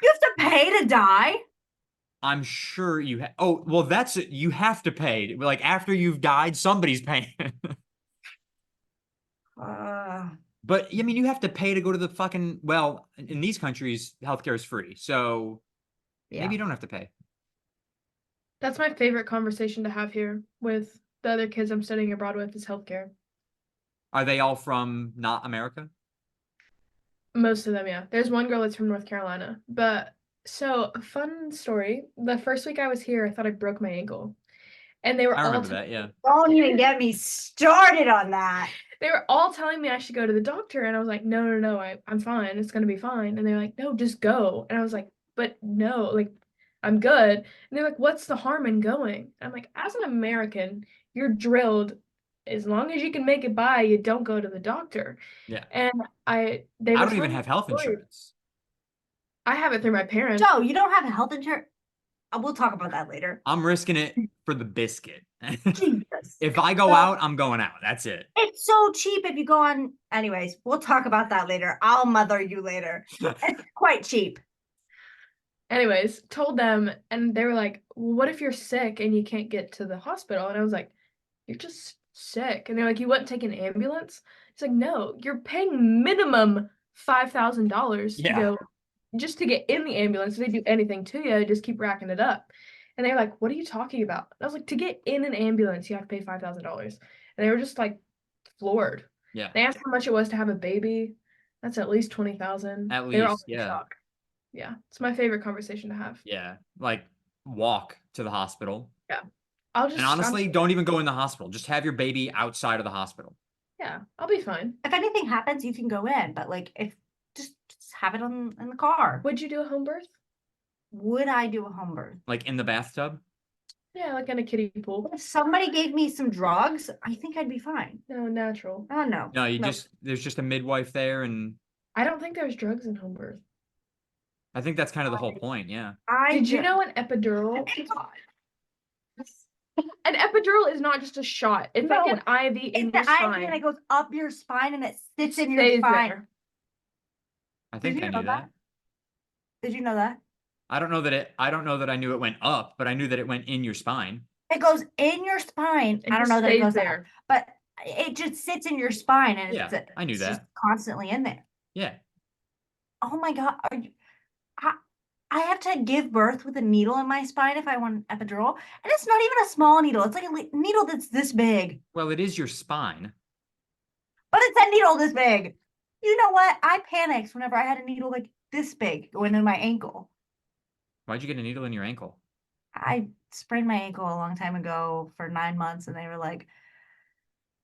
B: You have to pay to die?
A: I'm sure you have. Oh, well, that's it. You have to pay. Like after you've died, somebody's paying.
B: Uh,
A: But I mean, you have to pay to go to the fucking. Well, in these countries, healthcare is free, so maybe
B: yeah.
A: you don't have to pay.
C: That's my favorite conversation to have here with the other kids I'm studying abroad with is healthcare.
A: Are they all from not America?
C: Most of them, yeah. There's one girl that's from North Carolina. But so, a fun story. The first week I was here, I thought I broke my ankle. And they were
A: I
C: all
A: remember that. Yeah.
B: Don't even get me started on that.
C: they were all telling me I should go to the doctor, and I was like, no, no, no, I'm fine. It's gonna be fine. And they're like, no, just go. And I was like, but no, like I'm good. And they're like, what's the harm in going? I'm like, as an American, you're drilled. As long as you can make it by, you don't go to the doctor.
A: Yeah.
C: And they
A: I
C: were
A: don't even
C: telling me
A: have health
C: stories.
A: insurance.
C: I have it through my parents.
B: Joe, you don't have health insurance? We'll talk about that later.
A: I'm risking it for the biscuit.
B: Jesus.
A: If I go
B: So-
A: out, I'm going out. That's it.
B: It's so cheap if you go on. Anyways, we'll talk about that later. I'll mother you later. It's quite cheap.
C: Anyways, told them, and they were like, well, what if you're sick and you can't get to the hospital? And I was like, you're just sick. And they're like, you wouldn't take an ambulance? It's like, no, you're paying minimum $5,000 to
A: Yeah.
C: go just to get in the ambulance. If they do anything to you, just keep racking it up. And they're like, what are you talking about? And I was like, to get in an ambulance, you have to pay $5,000. And they were just like floored.
A: Yeah.
C: They asked how much it was to have a baby. That's at least 20,000.
A: At
C: They were all
A: least,
C: in
A: yeah.
C: shock. Yeah, it's my favorite conversation to have.
A: Yeah. Like walk to the hospital.
C: I'll just
A: And honestly, don't even go in the hospital. Just have your baby outside of the hospital.
C: yeah, I'll be fine.
B: If anything happens, you can go in, but like if just have it on in the car.
C: Would you do a home birth?
B: Would I do a home birth?
A: Like in the bathtub.
C: Yeah, like in a kiddie pool.
B: If somebody gave me some drugs, I think I'd be fine.
C: No, natural.
B: Oh no.
A: No, there's just a midwife there, and
C: I don't think there's drugs in home birth.
A: I think that's kind of the whole point. Yeah.
C: Did you know an epidural? An epidural is not just a shot. It's like
B: No,
C: an IV in
B: It's the
C: your
B: IV and
C: spine.
B: it goes up your spine and it sits in your
C: Stays
B: spine.
C: there.
A: I think
B: you
A: I
B: know
A: knew that.
B: Did you know that?
A: I don't know that I knew it went up, but I knew that it went in your spine.
B: It goes in your spine.
C: It
B: I don't
C: just
B: know that it
C: stays
B: goes there,
C: there.
B: but it just sits in your spine and
A: Yeah, I knew
B: it's just
A: that.
B: constantly in there.
A: Yeah.
B: Oh my God. I have to give birth with a needle in my spine if I want an epidural. And it's not even a small needle. It's like a needle that's this big,
A: Well, it is your spine.
B: but it's a needle this big. You know what? I panicked whenever I had a needle like this big going in my ankle.
A: Why'd you get a needle in your ankle?
B: I sprained my ankle a long time ago for 9 months, and they were like,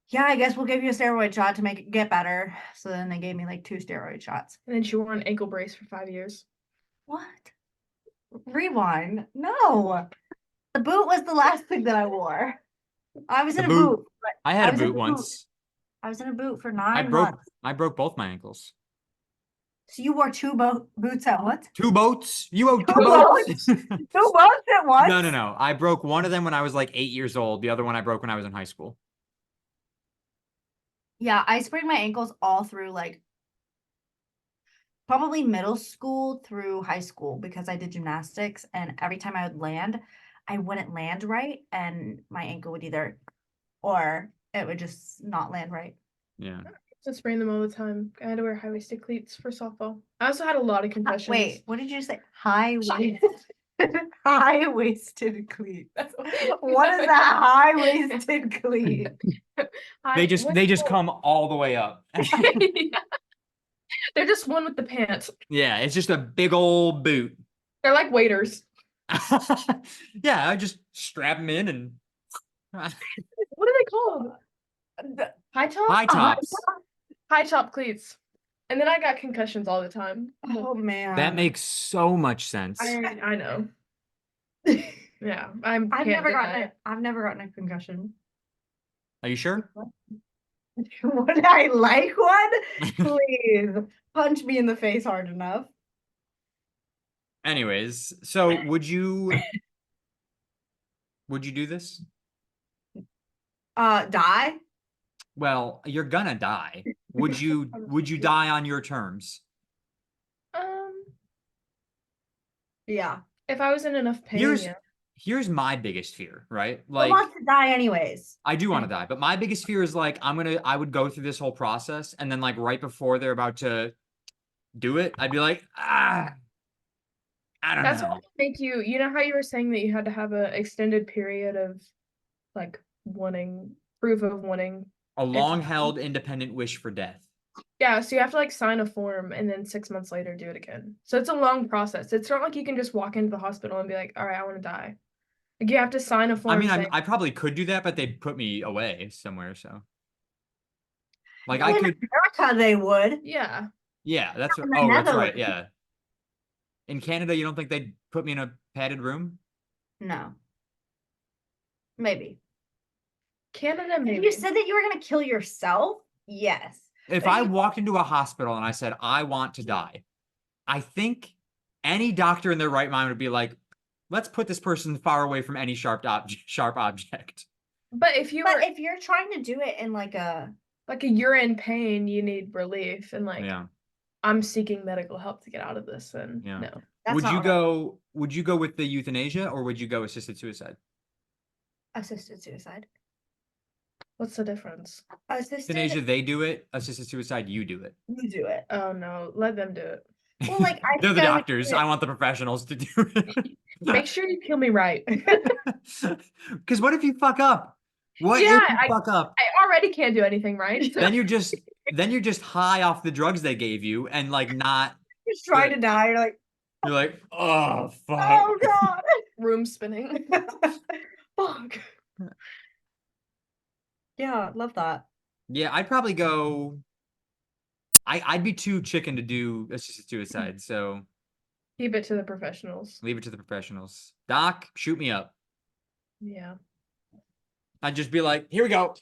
B: yeah, I guess we'll give you a steroid shot to make it get better. So then they gave me like 2 steroid shots.
C: And then she wore an ankle brace for 5 years.
B: What? Rewind. No. The boot was the last thing that I wore. I was
A: The
B: in a
A: boot.
B: boot.
A: I had
B: I
A: a
B: was in
A: boot
B: a boot.
A: once.
B: I was in a boot for
A: I
B: 9
A: broke
B: months.
A: I broke both my ankles.
B: So you wore 2 boots at once?
A: Two boats? You owe two
B: Two
A: boats?
B: 2 boots at once?
A: No. I broke one of them when I was like 8 years old. The other one I broke when I was in high school.
B: Yeah, I sprained my ankles all through like probably middle school through high school because I did gymnastics, and every time I would land, I wouldn't land right, and my ankle would either, or it would just not land right.
A: Yeah.
C: To sprain them all the time. I had to wear high-waisted cleats for softball. I also had a lot of concussions.
B: Wait, what did you say? High waist, high waisted cleat. What is that high waisted cleat?
A: They just come all the way up.
C: Yeah. They're just one with the pants.
A: Yeah, it's just a big old boot.
C: They're like waiters.
A: Yeah, I just strap them in and
C: What are they called? High top?
A: high tops.
C: High top cleats. And then I got concussions all the time.
B: Oh man,
A: That makes so much sense.
C: I know. Yeah,
B: I've
C: can't
B: never
C: deny
B: gotten
C: it.
B: I've never gotten a concussion.
A: Are you sure?
B: Would I like one? Please punch me in the face hard enough.
A: Anyways, so would you do this?
B: Die?
A: Well, you're gonna die. Would you die on your terms?
B: Yeah.
C: If I was in enough pain,
A: Here's
C: yeah.
A: here's my biggest fear, right?
B: Who
A: Like
B: wants to die anyways?
A: I do want to die, but my biggest fear is like I would go through this whole process and then like right before they're about to do it, I'd be like, I don't
C: That's
A: know.
C: what would make you, you know how you were saying that you had to have an extended period of like wanting proof of wanting.
A: A long-held independent wish for death.
C: Yeah, so you have to like sign a form and then 6 months later do it again. So it's a long process. It's not like you can just walk into the hospital and be like, all right, I want to die. Like you have to sign a form.
A: I mean,
C: saying,
A: I probably could do that, but they'd put me away somewhere, so. Like
B: Well,
A: I
B: in
A: could,
B: America, they would.
C: yeah.
A: yeah, that's
B: in
A: what,
B: the
A: oh, that's right,
B: Netherlands.
A: yeah. In Canada, you don't think they'd put me in a padded room?
B: No. Maybe.
C: Canada,
B: If
C: maybe.
B: you said that you were gonna kill yourself, yes.
A: If
B: But
A: I
B: you-
A: walked into a hospital and I said, I want to die, I think any doctor in their right mind would be like, let's put this person far away from any sharp object.
C: But if you
B: But
C: were
B: if you're trying to do it in like a
C: you're in pain, you need relief, and like
A: Yeah.
C: I'm seeking medical help to get out of this, then
A: Yeah.
C: no.
B: that's
A: Would
B: not
A: you
B: right.
A: go with the euthanasia or would you go assisted suicide?
B: Assisted suicide.
C: What's the difference?
A: Euthanasia, they do it. Assisted suicide, you do it.
B: You do it.
C: Oh no, let them do it.
B: Well, like I
A: They're
B: think
A: the
B: I would
A: doctors.
B: do it.
A: I want the professionals to do it.
C: Make sure you kill me right.
A: Because what if you fuck up? What
C: Yeah,
A: if you fuck up?
C: I already can't do anything right.
A: Then you're just high off the drugs they gave you and like not.
B: Just trying to die. You're like,
A: You're like, oh fuck.
B: oh god.
C: Room spinning.
B: Fuck. Yeah, love that.
A: Yeah, I'd probably go. I'd be too chicken to do assisted suicide, so
C: Keep it to the professionals.
A: leave it to the professionals. Doc, shoot me up.
C: Yeah.
A: I'd just be like, here we go.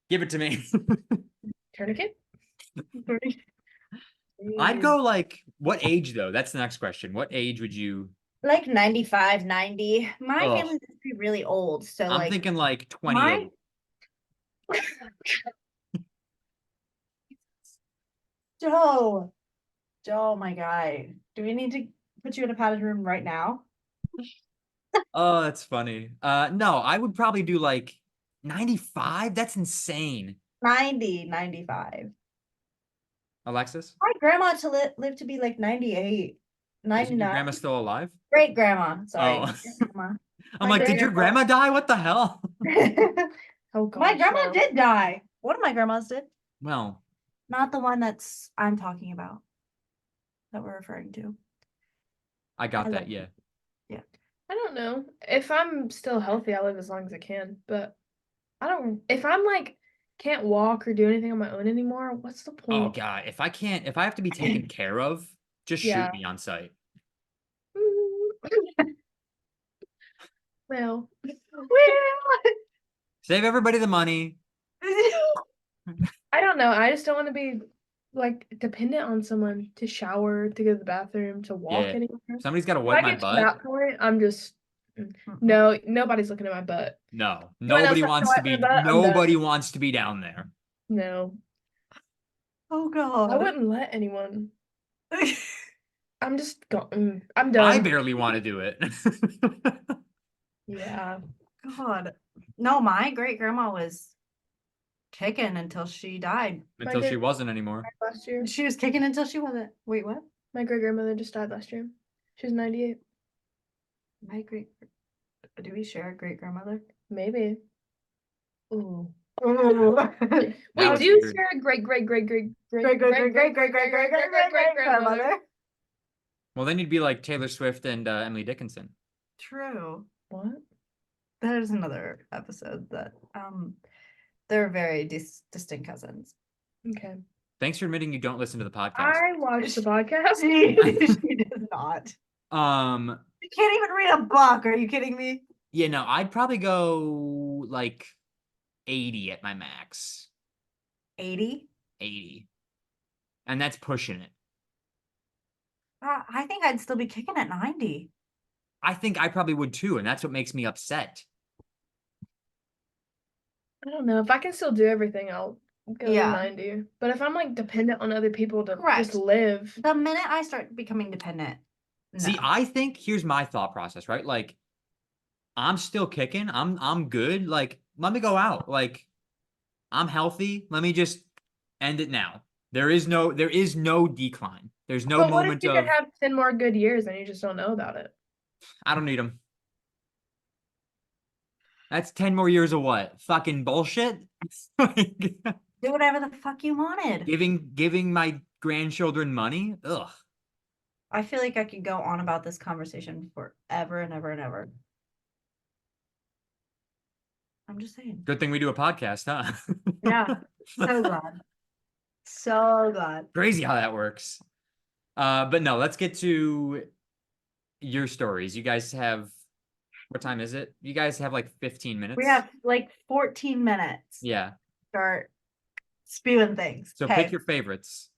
A: Give it to me.
C: Tourniquet?
A: I'd go like, what age though? That's the next question. What age would you?
B: Like 95, 90. My
A: Ugh.
B: family's gonna be really old, so
A: I'm
B: like
A: thinking like 28.
B: Joe. Oh my god. Do we need to put you in a padded room right now?
A: Oh, that's funny. No, I would probably do like 95. That's insane.
B: 90, 95.
A: Alexis,
B: My grandma to live to be like 98,
A: isn't your
B: 99.
A: grandma still alive?
B: Great grandma. Sorry.
A: Oh.
B: Grandma.
A: I'm
B: My
A: like, did your
B: grandma-
A: grandma die? What the hell?
C: Oh god.
B: My grandma did die. One of my grandmas did.
A: Well,
B: Not the one I'm talking about. That we're referring to.
A: I got
B: I
A: that.
B: love
A: Yeah.
C: I don't know. If I'm still healthy, I'll live as long as I can. But if I'm like can't walk or do anything on my own anymore, what's the point?
A: Oh god, if I have to be taken care of, just
C: Yeah.
A: shoot me on sight.
C: Well,
A: Save everybody the money.
C: I don't know. I just don't want to be like dependent on someone to shower, to go to the bathroom, to walk
A: Yeah.
C: anywhere.
A: Somebody's got to
C: If
A: wipe
C: I
A: my
C: get to
A: butt.
C: that point, I'm just no. Nobody's looking at my butt.
A: No,
C: Anyone else
A: nobody
C: have to
A: wants to
C: wipe my
A: be.
C: butt? I'm done.
A: Nobody wants to be down there.
C: No,
B: Oh
C: I
B: god.
C: wouldn't let anyone. I'm just going. I'm
A: I
C: done.
A: barely want to do it.
C: Yeah.
B: God. No, my great grandma was kicking until she died.
A: Until she wasn't anymore.
C: Last year.
B: She was kicking until she wasn't. Wait, what?
C: My great grandmother just died last year. She was 98.
B: My great. Do we share a great grandmother?
C: Maybe. Ooh.
B: That
C: We
A: was
C: do
A: weird.
C: share a great
B: grandmother.
A: Well, then you'd be like Taylor Swift and Emily Dickinson.
B: True.
C: What?
B: There's another episode that they're very distinct cousins.
C: Okay.
A: Thanks for admitting you don't listen to the podcast.
C: I watched the podcast.
B: She does not.
A: Um,
B: You can't even read a book. Are you kidding me?
A: yeah, no, I'd probably go like 80 at my max.
B: 80?
A: 80. And that's pushing it.
B: I think I'd still be kicking at 90.
A: I think I probably would too, and that's what makes me upset.
C: I don't know. If I can still do everything, I'll go
B: Yeah.
C: to 90. But if I'm like dependent on other people to
B: Correct.
C: just live,
B: The minute I start becoming dependent, no.
A: See, I think here's my thought process, right? Like, I'm still kicking. I'm good. Like, let me go out. Like, I'm healthy. Let me just end it now. There is no decline. There's no
C: but what if
A: moment
C: you
A: of
C: could have 10 more good years and you just don't know about it?
A: I don't need them. That's 10 more years of what? Fucking bullshit? Like,
B: Do whatever the fuck you wanted.
A: giving my grandchildren money? Ugh.
B: I feel like I could go on about this conversation forever and ever and ever. I'm just saying.
A: Good thing we do a podcast, huh?
B: Yeah. So glad. So glad.
A: Crazy how that works. But no, let's get to your stories. You guys have what time is it? You guys have like 15 minutes.
B: We have like 14 minutes.
A: Yeah.
B: Start spewing things.
A: So
B: Okay.
A: pick your favorites.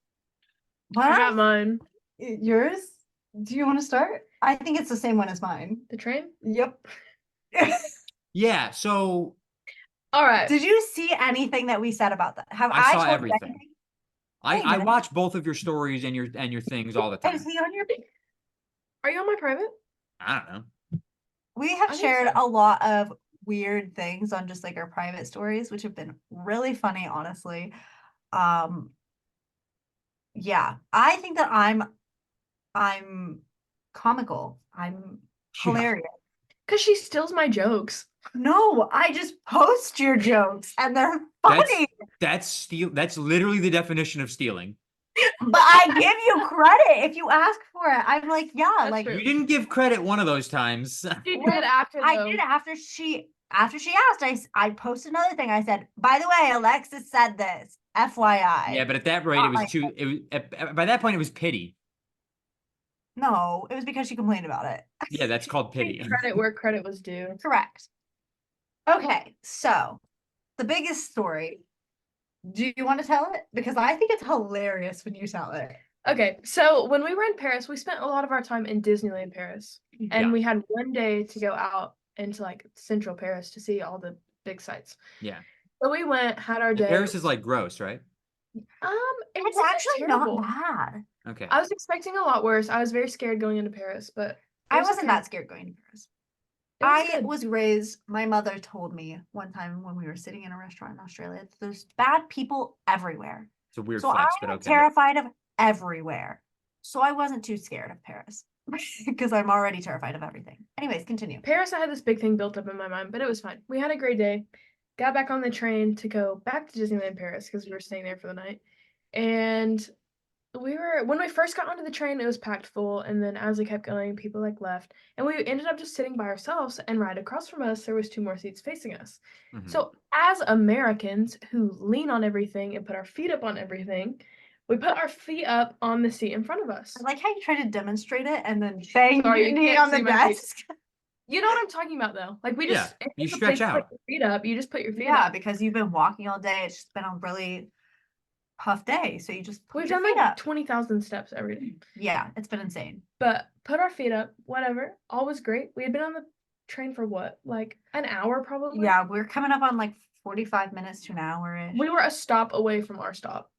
C: I got
B: What?
C: mine.
B: Yours? Do you want to start? I think it's the same one as mine.
C: The train?
B: Yep.
A: Yeah, so
C: All right.
B: Did you see anything that we said about that? Have
A: I saw
B: told you
A: everything.
B: anything?
A: I
B: Wait a minute.
A: watch both of your stories and your things all the time.
B: Is he on your?
C: Are you on my private?
A: I don't know.
B: We have
C: I think
B: shared
C: so.
B: a lot of weird things on just like our private stories, which have been really funny, honestly. Yeah, I think that I'm comical. I'm
A: Yeah.
B: hilarious.
C: Because she steals my jokes.
B: No, I just post your jokes and they're funny.
A: That's literally the definition of stealing.
B: But I give you credit if you ask for it. I'm like, yeah,
C: That's
B: like
C: true.
A: You didn't give credit one of those times.
C: She
B: Well,
C: did after
B: I
C: though.
B: did after she asked. I posted another thing. I said, by the way, Alexis said this. FYI.
A: Yeah, but at that rate,
B: Not
A: it was
B: like
A: too. It was by that point it was pity.
B: No, it was because she complained about it.
A: Yeah, that's called pity.
C: Credit where credit was due.
B: Correct. Okay, so the biggest story. Do you want to tell it? Because I think it's hilarious when you tell it.
C: Okay, so when we were in Paris, we spent a lot of our time in Disneyland Paris. And
A: Yeah.
C: we had one day to go out into like central Paris to see all the big sites.
A: Yeah.
C: So we went, had our
A: And
C: day.
A: Paris is like gross, right?
C: It
B: It's
C: wasn't
B: actually
C: terrible.
B: not bad.
A: Okay.
C: I was expecting a lot worse. I was very scared going into Paris, but it
B: I
C: was
B: wasn't
C: okay.
B: that scared going to Paris.
C: It was
B: I
C: good.
B: was raised, my mother told me one time when we were sitting in a restaurant in Australia, there's bad people everywhere.
A: It's a weird
B: So
A: flex,
B: I'm
A: but okay.
B: terrified of everywhere. So I wasn't too scared of Paris because I'm already terrified of everything. Anyways, continue.
C: Paris, I had this big thing built up in my mind, but it was fine. We had a great day. Got back on the train to go back to Disneyland Paris because we were staying there for the night. And when we first got onto the train, it was packed full. And then as we kept going, people like left. And we ended up just sitting by ourselves, and right across from us, there was 2 more seats facing us.
A: Mhm.
C: So as Americans who lean on everything and put our feet up on everything, we put our feet up on the seat in front of us.
B: I like how you try to demonstrate it and then bang
C: Sorry,
B: your
C: you
B: knee
C: can't
B: on the
C: see my feet.
B: desk.
C: You know what I'm talking about, though. Like we
A: Yeah,
C: just
A: you
C: it's a
A: stretch
C: place to put
A: out.
C: your feet up. You just put your feet
B: Yeah,
C: up.
B: because you've been walking all day. It's just been a really tough day. So you just put
C: We've
B: your
C: done
B: feet
C: like
B: up.
C: 20,000 steps every day.
B: Yeah, it's been insane.
C: But put our feet up, whatever. All was great. We had been on the train for what? Like an hour probably?
B: Yeah, we're coming up on like 45 minutes to an hour-ish.
C: We were a stop away from our stop.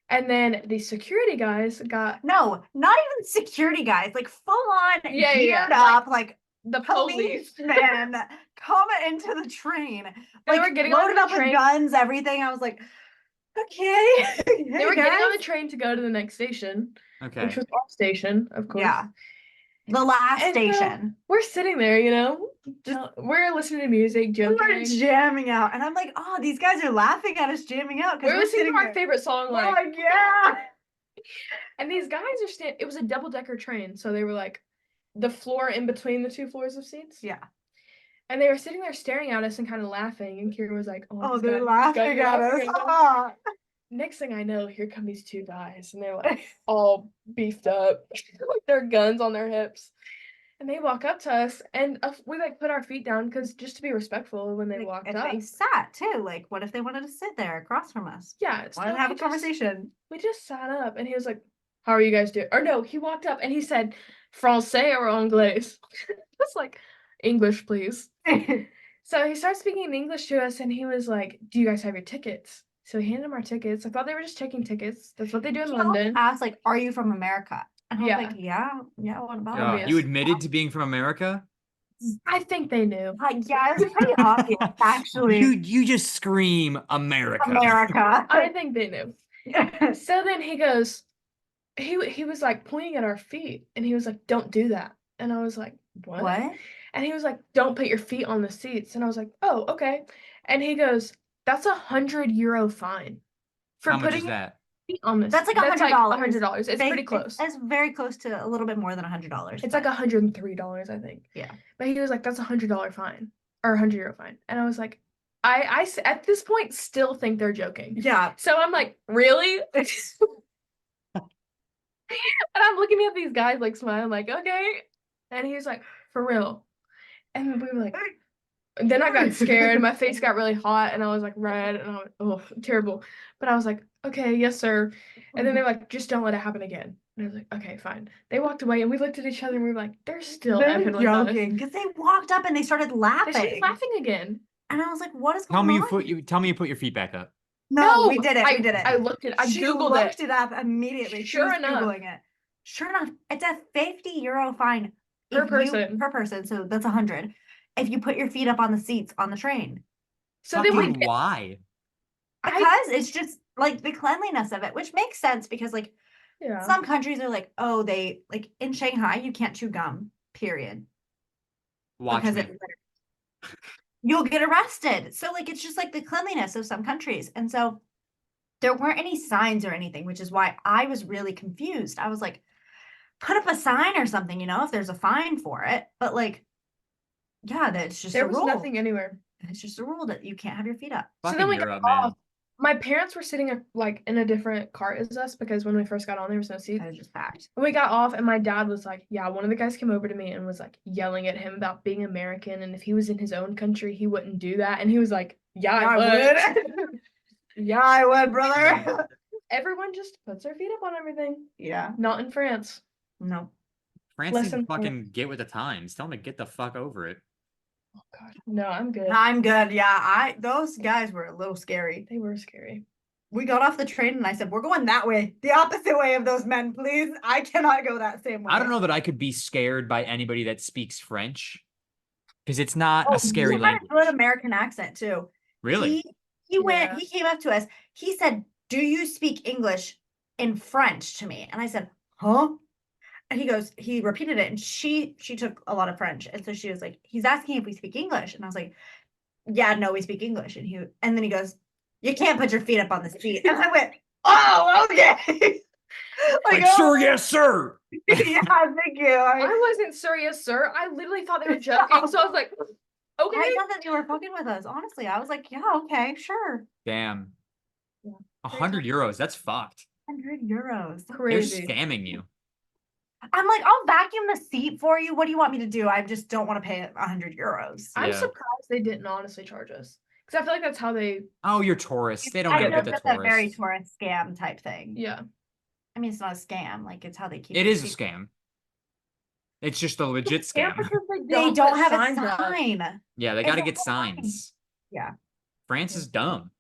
C: And then the security guys got
B: No, not even security guys, like full on
C: Yeah,
B: geared
C: like,
B: up, like
C: the police.
B: policemen come into the train,
C: They
B: like
C: were getting on
B: loaded
C: the
B: up with
C: train.
B: guns, everything. I was like, okay,
C: They
B: hey,
C: were getting on
B: guys.
C: the train to go to the next station,
A: Okay.
C: which was our station, of course.
B: Yeah, the last
C: And so
B: station.
C: we're sitting there, we're listening to music,
B: We were
C: joking.
B: jamming out, and I'm like, oh, these guys are laughing at us jamming out because
C: We're
B: we're
C: listening
B: sitting
C: to our
B: there.
C: favorite song,
B: We're like, yeah.
C: and these guys are it was a double-decker train, so they were like the floor in between the two floors of seats.
B: Yeah.
C: And they were sitting there staring at us and kind of laughing, and Kira was like,
B: Oh,
C: these
B: they're
C: guys
B: laughing
C: are
B: at us.
C: laughing at us.
B: Ah.
C: Next thing I know, here come these two guys, and they're like all beefed up, like their guns on their hips. And they walk up to us, and we like put our feet down because just to be respectful when they
B: Like,
C: walked
B: if
C: up.
B: they sat too, like, what if they wanted to sit there across from us?
C: Yeah,
B: Wanted to have a conversation.
C: We just sat up, and he was like, "How are you guys doing?" Or no, he walked up and he said, "Français or anglais?" Just like English, please. So he started speaking in English to us, and he was like, "Do you guys have your tickets?" So we handed him our tickets. I thought they were just checking tickets. That's what they do in London.
B: Asked like, "Are you from America?" And I was
C: Yeah.
B: like, "Yeah. What about
C: Obvious.
A: You admitted to being from America?
C: I think they knew.
B: Yeah, it's pretty obvious, actually.
A: You just scream America.
B: America.
C: I think they knew. So then he goes, he was like pointing at our feet, and he was like, "Don't do that." And I was like, "What?"
B: What?
C: And he was like, "Don't put your feet on the seats." And I was like, "Oh, okay." And he goes, "That's €100 fine for
A: How much
C: putting
A: is
C: your
A: that?
C: feet on this."
B: That's like
C: That's like
B: $100.
C: $100. It's pretty close.
B: It's very close to a little bit more than $100.
C: It's like $103, I think.
B: Yeah.
C: But he was like, "That's $100 fine or €100 fine." And I was like, I at this point still think they're joking.
B: Yeah.
C: So I'm like, really? And I'm looking at these guys like smiling, like, okay. And he was like, for real. And we were like, and then I got scared. My face got really hot and I was like red and I was, oh, terrible. But I was like, okay, yes, sir. And then they're like, just don't let it happen again. And I was like, okay, fine. They walked away and we looked at each other and we were like, they're still effing with us.
B: joking because they walked up and they started
C: They
B: laughing.
C: started laughing again.
B: And I was like, what is
A: Tell
B: going
A: me
B: on?
A: tell me you put your feet back up.
B: No, we did it. We did it.
C: I looked it. I
B: She
C: Googled
B: looked
C: it.
B: it up immediately. She
C: Sure
B: was
C: enough.
B: Googling it. Sure enough, it's a €50 fine
C: Per person.
B: per person. So that's 100 if you put your feet up on the seats on the train.
C: So then
A: Fucking why?
B: Because it's just like the cleanliness of it, which makes sense because like
C: yeah.
B: some countries are like, oh, they like in Shanghai, you can't chew gum, period.
A: Watch
B: Because
A: me.
B: you'll get arrested. So like it's just like the cleanliness of some countries. And so there weren't any signs or anything, which is why I was really confused. I was like, put up a sign or something, if there's a fine for it. But like, yeah, that's just
C: There
B: a
C: was
B: rule.
C: nothing anywhere.
B: It's just a rule that you can't have your feet up.
C: So then we got off. My parents were sitting like in a different cart as us because when we first got on, there was no seats.
B: I was just packed.
C: And we got off, and my dad was like, "Yeah." One of the guys came over to me and was like yelling at him about being American, and if he was in his own country, he wouldn't do that. And he was like, "Yeah, I would."
B: Yeah, I would, brother.
C: Everyone just puts their feet up on everything.
B: Yeah.
C: Not in France.
B: No.
A: France needs to
C: Listen,
A: fucking get with the times. Tell them to get the fuck over it.
C: Oh God, no, I'm good.
B: I'm good. Yeah, those guys were a little scary.
C: They were scary.
B: We got off the train and I said, we're going that way, the opposite way of those men, please. I cannot go that same way.
A: I don't know that I could be scared by anybody that speaks French because it's not a scary
B: he had
A: language.
B: a good American accent too.
A: Really?
B: He came up to us. He said, "Do you speak English in French?" to me. And I said, "Huh?" And he repeated it, and she took a lot of French. And so she was like, he's asking if we speak English. And I was like, yeah, no, we speak English. And then he goes, you can't put your feet up on the seat. And I went, oh, okay.
A: Like, sir, yes, sir.
B: Yeah, thank you.
C: I wasn't sir, yes, sir. I literally thought they were joking. So I was like, okay.
B: I thought that you were fucking with us. Honestly, I was like, yeah, okay, sure.
A: Damn.
C: Yeah.
A: €100. That's fucked.
B: €100.
C: Crazy.
A: They're scamming you.
B: I'm like, I'll vacuum the seat for you. What do you want me to do? I just don't want to pay €100.
C: I'm
A: Yeah.
C: surprised they didn't honestly charge us. Because I feel like that's how they.
A: Oh, you're tourists. They don't
B: I
A: get
B: know
A: with the
B: that's a very
A: tourists.
B: tourist scam type thing.
C: Yeah.
B: I mean, it's not a scam. Like, it's how they keep
A: It
B: the
A: is a
B: seat.
A: scam. It's just a legit
C: Yeah,
A: scam.
C: because
B: They don't have a
C: signs up.
B: sign.
A: Yeah, they
B: It's
A: got to
B: a
A: get
B: sign.
A: signs.
B: Yeah.
A: France is dumb.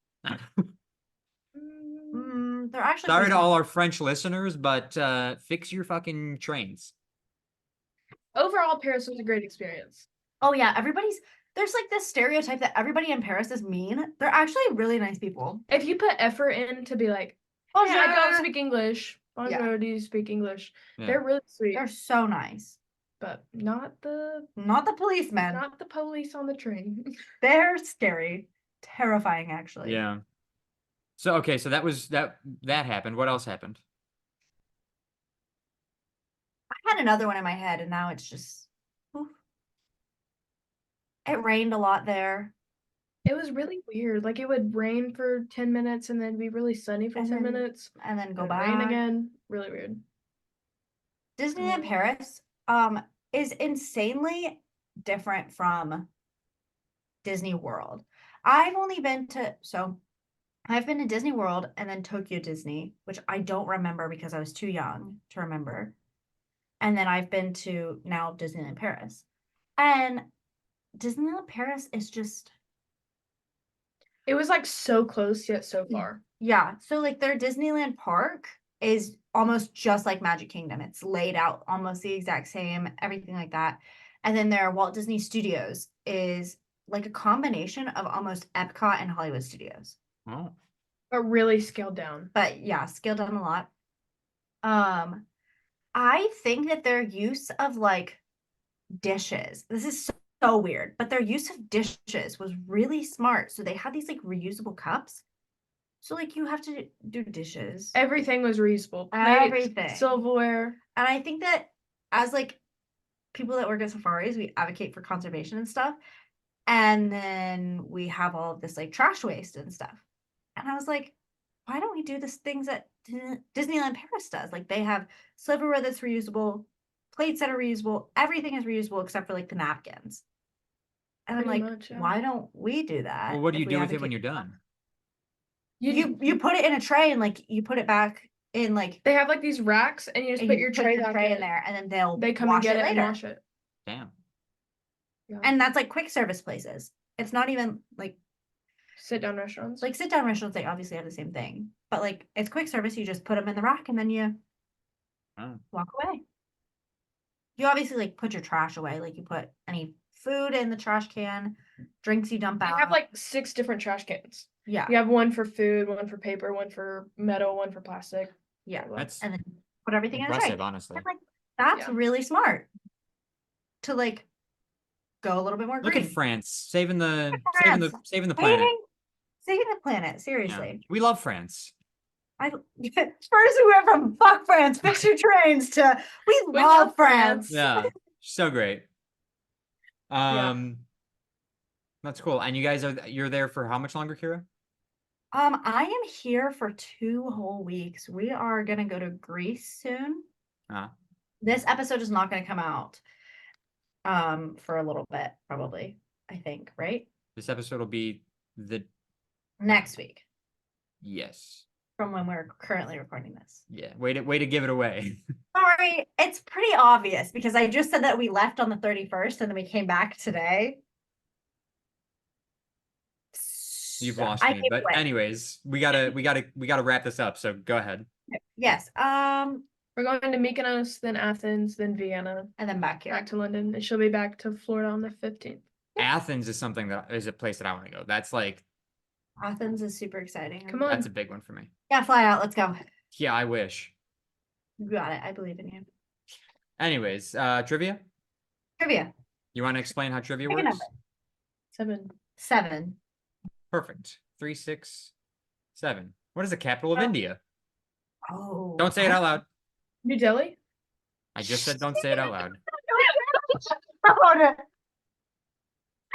B: They're actually
A: Sorry
B: pretty
A: to
B: fun.
A: all our French listeners, but fix your fucking trains.
C: Overall, Paris was a great experience.
B: Oh yeah, there's like this stereotype that everybody in Paris is mean. They're actually really nice people.
C: If you put effort in to be like,
B: Oh
C: "Hey, I don't
B: yeah,
C: speak English.
B: Yeah.
C: Bonjour, do you speak English?"
A: Yeah.
C: They're really sweet,
B: they're so nice.
C: but not the
B: Policemen.
C: police on the train.
B: They're scary, terrifying actually.
A: Yeah. So okay, so that happened. What else happened?
B: I had another one in my head, and now it's just. Oof. It rained a lot there.
C: It was really weird. Like it would rain for 10 minutes and then be really sunny for
B: And
C: 10
B: then
C: minutes.
B: And then go
C: Then
B: back.
C: rain again. Really weird.
B: Disneyland Paris is insanely different from Disney World. I've been to Disney World and then Tokyo Disney, which I don't remember because I was too young to remember. And then I've been to now Disneyland Paris. And Disneyland Paris is just
C: It was like so close yet so far.
B: yeah. So like their Disneyland park is almost just like Magic Kingdom. It's laid out almost the exact same, everything like that. And then their Walt Disney Studios is like a combination of almost Epcot and Hollywood Studios.
A: Oh.
C: But really scaled down.
B: But yeah, scaled down a lot. I think that their use of like dishes, this is so weird, but their use of dishes was really smart. So they had these like reusable cups. So like you have to do dishes.
C: Everything was reusable. Plates,
B: Everything.
C: silverware.
B: And I think that as like people that work at safaris, we advocate for conservation and stuff. And then we have all of this like trash waste and stuff. And I was like, why don't we do this things that Disneyland Paris does? Like they have silverware that's reusable, plates that are reusable, everything is reusable except for like the napkins. And I'm
C: Pretty
B: like,
C: much, yeah.
B: why don't we do that?
A: Well, what do
B: if
A: you
B: we
A: do with it when
B: advocate
A: you're
B: for
A: done?
B: You put it in a tray and like you put it back in like
C: They have like these racks and you just
B: and
C: put
B: you
C: your
B: put
C: tray
B: your
C: back
B: tray in
C: in.
B: there and then they'll
C: They come
B: wash
C: and get
B: it
C: it and
B: later.
C: wash it.
A: Damn.
C: Yeah.
B: And that's like quick service places. It's not even like
C: Sit down restaurants.
B: sit down restaurants. They obviously have the same thing, but like it's quick service. You just put them in the rack and then you
A: Oh.
B: walk away. You obviously like put your trash away. Like you put any food in the trash can, drinks you dump
C: They
B: out.
C: have like 6 different trash cans.
B: yeah,
C: You have one for food, one for paper, one for metal, one for plastic.
B: yeah.
A: That's
B: And then put everything in a tray.
A: impressive, honestly.
B: And, like that's
C: Yeah.
B: really smart to like go a little bit more
A: Look
B: green.
A: at France, saving the
B: France.
A: saving the planet.
B: Saving the planet,
A: Yeah.
B: seriously.
A: We love France.
B: First we went from fuck France, fix your trains to we love France.
A: Yeah, so great. That's cool. And you're there for how much longer, Kira?
B: I am here for 2 whole weeks. We are gonna go to Greece soon. This episode is not gonna come out for a little bit, probably. I think, right?
A: This episode will be
B: next week
A: yes.
B: from when we're currently recording this.
A: Yeah. Way to give it away.
B: Sorry, it's pretty obvious because I just said that we left on the 31st and then we came back today.
A: You've lost me. But anyways, we gotta wrap this up. So go ahead.
B: Yes.
C: We're going to Mykonos, then Athens, then Vienna,
B: and then back here.
C: back to London, and she'll be back to Florida on the 15th.
A: Athens is something that is a place that I want to go. That's like
B: Athens is super exciting.
C: Come on.
A: that's a big one for me.
B: Yeah, fly out. Let's go.
A: Yeah, I wish.
B: You got it. I believe in you.
A: Anyways, trivia.
B: Trivia.
A: You want to explain how trivia
B: Pick a
A: works?
B: number.
C: 7.
B: 7.
A: Perfect. 3, 6, 7. What is the capital of India?
B: Oh.
A: Don't say it out loud.
C: New Delhi?
A: I just said don't say it out loud.
B: Oh, no.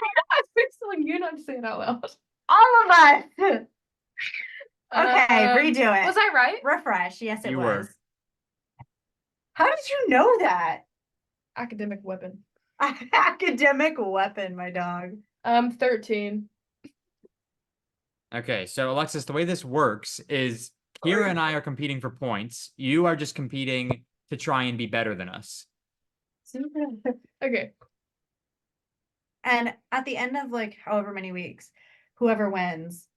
C: I fixed telling you not to say it out loud.
B: All of us. Okay, redo it.
C: Was I right?
B: Refresh. Yes, it
A: You
B: was.
A: were.
B: How did you know that?
C: Academic weapon.
B: Academic weapon, my dog.
C: 13.
A: Okay, so Alexis, the way this works is Kira and I are competing for points. You are just competing to try and be better than us.
C: Okay.
B: And at the end of like however many weeks, whoever wins,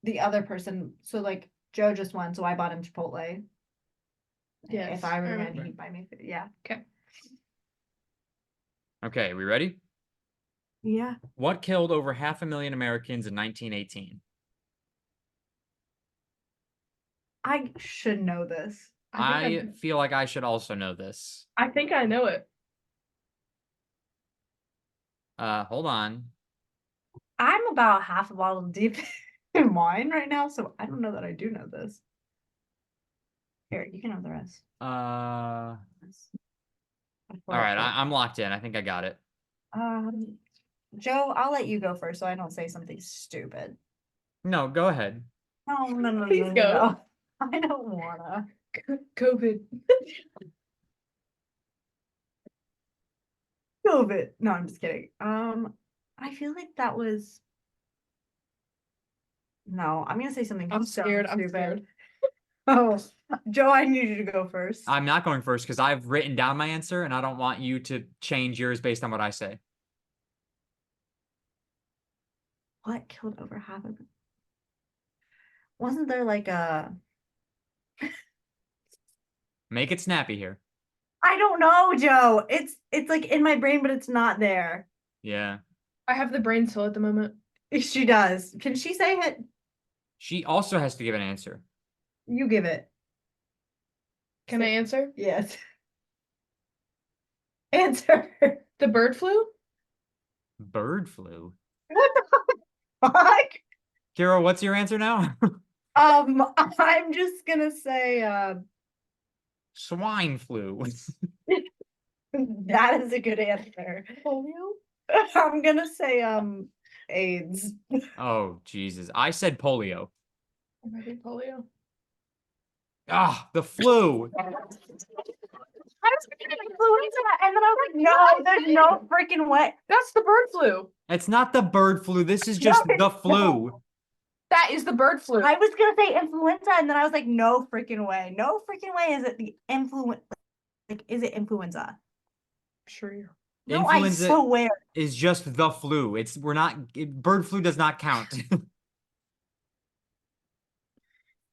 B: the other person, so like Joe just won, so I bought him Chipotle.
C: Yes,
B: If I were
C: I
B: him,
C: remember.
B: he'd buy me food. Yeah.
A: Okay, we ready?
B: Yeah.
A: What killed over 500,000 Americans in 1918?
B: I should know this.
A: I feel like I should also know this.
C: I think I know it.
A: Hold on.
B: I'm about half a bottle deep in wine right now, so I don't know that I do know this. Here, you can have the rest.
A: All
B: All
A: right, I'm locked in. I think I got it.
B: Joe, I'll let you go first so I don't say something stupid.
A: No, go ahead.
B: No,
C: Please
B: no,
C: go.
B: no. I don't wanna.
C: COVID.
B: COVID. No, I'm just kidding. I feel like that was. No, I'm gonna say something.
C: I'm
B: so
C: scared. I'm
B: stupid.
C: scared.
B: Oh, Joe, I need you to go first.
A: I'm not going first because I've written down my answer and I don't want you to change yours based on what I say.
B: What killed over half of them? Wasn't there like a?
A: Make it snappy here.
B: I don't know, Joe. It's like in my brain, but it's not there.
A: Yeah.
C: I have the brain still at the moment.
B: She does. Can she say it?
A: She also has to give an answer.
B: You give it.
C: Can I answer?
B: Yes. Answer.
C: The bird flu?
A: Bird flu.
B: What the fuck?
A: Kira, what's your answer now?
B: I'm just gonna say
A: Swine flu.
B: that is a good answer.
C: Polio?
B: I'm gonna say AIDS.
A: Oh, Jesus. I said polio.
C: I think polio.
A: Ah, the flu.
B: I was thinking influenza, and then I was like, no, there's no freaking way.
C: That's the bird flu.
A: It's not the bird flu. This is just
B: No,
A: the
B: it's
A: flu.
C: That is the bird flu.
B: I was gonna say influenza, and then I was like, no freaking way. No freaking way is it the influenza. Like, is it influenza?
C: Sure you.
B: No,
A: Influenza
B: I swear.
A: is just the flu. We're not, bird flu does not count.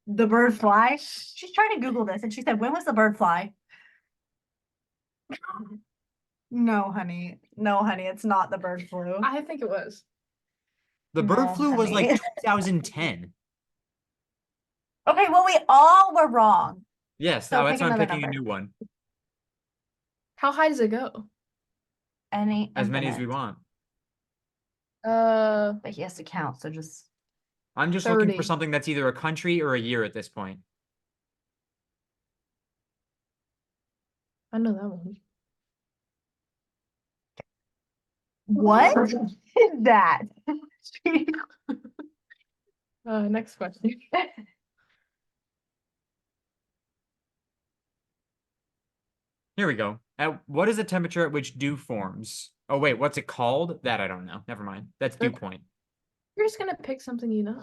B: The bird fly. She's trying to Google this, and she said, when was the bird fly? No, honey. No, honey, it's not the bird flu.
C: I think it was.
A: The bird
B: No,
A: flu was like
B: honey.
A: 2010.
B: Okay, well, we all were wrong.
A: Yes,
B: So
A: that's
B: pick
A: why I'm
B: another
A: picking a
B: number.
A: new one.
C: How high does it go?
B: Any
A: As many as we
B: infinite.
A: want.
B: But he has to count, so just
A: I'm just looking for
C: 30.
A: something that's either a country or a year at this point.
C: I know that one.
B: what is that?
C: Next question.
A: Here we go. What is the temperature at which dew forms? Oh, wait, what's it called? That I don't know. Never mind. That's dew point.
C: You're just gonna pick something you know.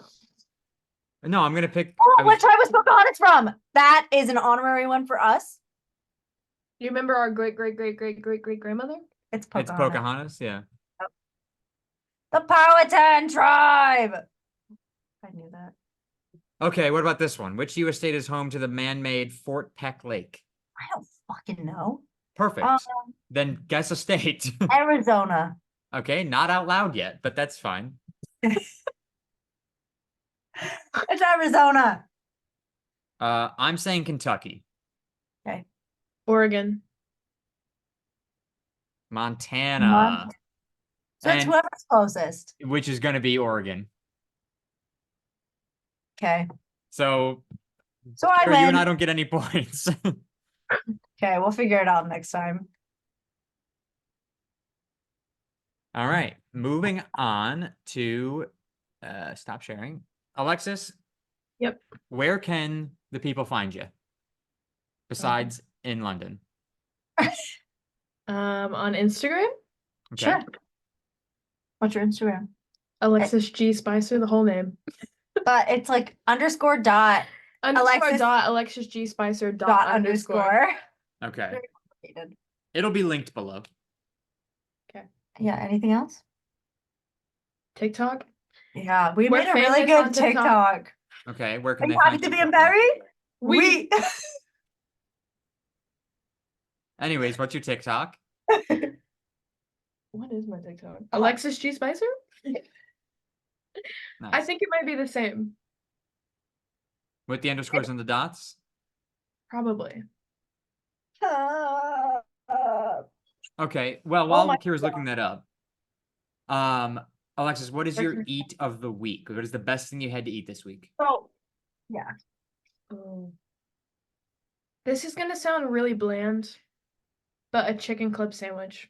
A: No, I'm going to pick.
B: Oh, what tribe was Pocahontas from? That is an honorary one for us.
C: You remember our great great great great great great grandmother?
B: It's
A: It's
B: Pocahontas.
A: Pocahontas, yeah.
B: The Powhatan tribe. I knew that.
A: Okay, what about this one? Which U.S. state is home to the man-made Fort Peck Lake?
B: I don't fucking know.
A: Perfect. Then guess a state.
B: Arizona.
A: Okay, not out loud yet, but that's fine.
B: It's Arizona.
A: I'm saying Kentucky.
B: Okay.
C: Oregon.
A: Montana.
B: So it's
A: And-
B: whoever's closest.
A: Which is going to be Oregon.
B: Okay.
A: So
B: I
A: Kara, you and I
B: win.
A: don't get any points.
B: Okay, we'll figure it out next time.
A: All right, moving on to stop sharing. Alexis.
C: Yep.
A: Where can the people find you besides in London?
C: On Instagram,
A: Okay.
B: Sure. What's your Instagram?
C: Alexis G Spicer, the whole name.
B: But it's like underscore dot
C: Underscore dot Alexis G Spicer
B: dot underscore.
A: Okay.
B: Very complicated.
A: It'll be linked below.
B: Yeah, anything else?
C: TikTok.
B: Yeah, we
C: We're
B: made a really
C: famous on
B: good
C: TikTok.
B: TikTok.
A: Okay, where
B: Are
A: can
B: you
A: they find
B: happy to
A: you?
B: be in Barry?
C: We-
A: Anyways, what's your TikTok?
C: What is my TikTok? Alexis G Spicer? I
A: Nice.
C: think it might be the same.
A: With the underscores and the dots?
C: Probably.
A: Okay, well,
B: Oh
A: while
B: my
A: Kira's looking that up, Alexis, what is your
C: Okay.
A: eat of the week? What is the best thing you had to eat this week?
B: So, yeah.
C: Oh. This is gonna sound really bland, but a chicken club sandwich.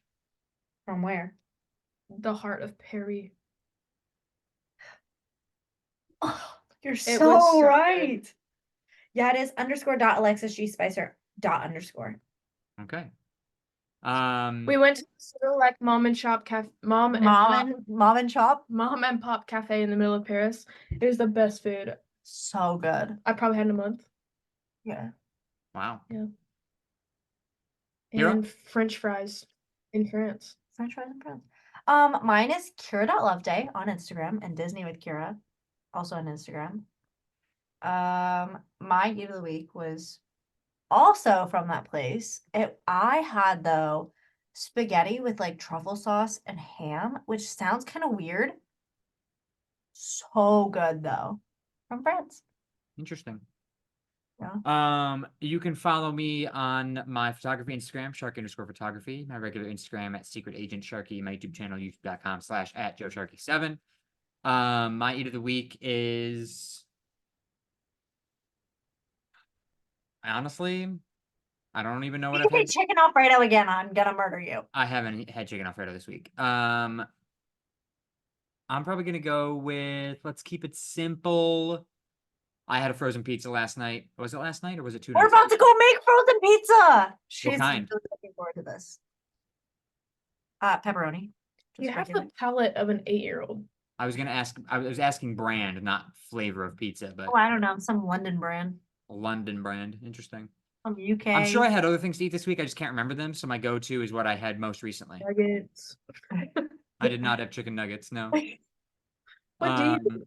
B: From where?
C: The heart of Perry.
B: Oh, you're
C: was
B: so
C: so good.
B: right. Yeah, it is _.Alexis G Spicer _.
A: Okay.
C: We went to this little like mom and pop
B: Mom and Chop.
C: mom and pop cafe in the middle of Paris. It was the best food
B: So good.
C: I probably had in a month.
B: Yeah.
A: Wow. Kira?
C: And French fries in France.
B: French fries and prawns. Mine is Kira.loveday on Instagram and Disney with Kira, also on Instagram. My eat of the week was also from that place. I had though spaghetti with like truffle sauce and ham, which sounds kind of weird. So good though. From France.
A: Interesting.
B: Yeah.
A: You can follow me on my photography Instagram, Shark_photography, my regular Instagram at Secret Agent Sharky, my YouTube channel, youtube.com/@JoeSharky7. My eat of the week is honestly, I don't even know what
B: You
A: I've
B: can
A: had.
B: say chicken Alfredo again. I'm gonna murder you.
A: I haven't had chicken Alfredo this week. I'm probably gonna go with, let's keep it simple. I had a frozen pizza last night. Was it last night or was it 2
B: We're
A: nights
B: about to go make frozen pizza. She's
A: kind?
B: really looking forward to this. Pepperoni.
C: You
B: Just
C: have
B: regular.
C: the palate of an 8-year-old.
A: I was asking brand, not flavor of pizza, but
B: Oh, I don't know, some London brand,
A: London brand. Interesting.
B: from UK.
A: I'm sure I had other things to eat this week. I just can't remember them. So my go-to is what I had most recently.
C: Nuggets.
A: I did not have chicken nuggets. No.
C: What do you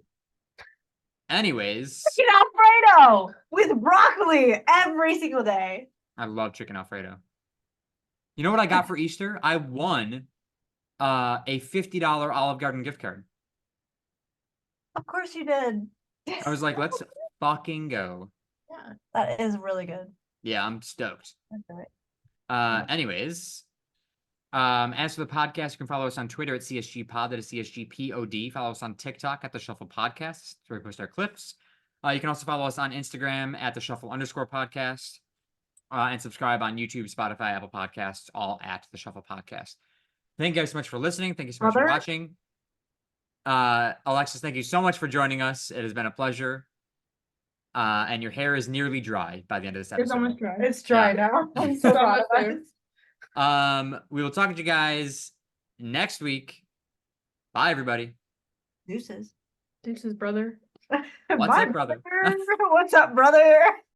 A: Anyways,
B: Chicken Alfredo with broccoli every single day.
A: I love chicken Alfredo. You know what I got for Easter? I won a $50 Olive Garden gift card.
B: Of course you did.
A: I was like, let's fucking go.
C: Yeah.
B: That is really good.
A: Yeah, I'm stoked.
B: Okay.
A: Anyways, as for the podcast, you can follow us on Twitter at CSGPod, that is CSGPOD. Follow us on TikTok at The Shuffle Podcast, where we post our clips. You can also follow us on Instagram at The Shuffle_podcast, and subscribe on YouTube, Spotify, Apple Podcasts, all at The Shuffle Podcast. Thank you guys so much for listening. Thank you so much for watching. Alexis, thank you so much for joining us. It has been a pleasure. And your hair is nearly dry by the end of this episode.
C: It's almost dry.
B: It's dry
A: Yeah.
B: now. I'm so proud of us.
A: We will talk to you guys next week. Bye, everybody.
B: Deuces.
C: Deuces, brother.
A: What's
B: Bye,
A: up, brother?
B: What's up, brother?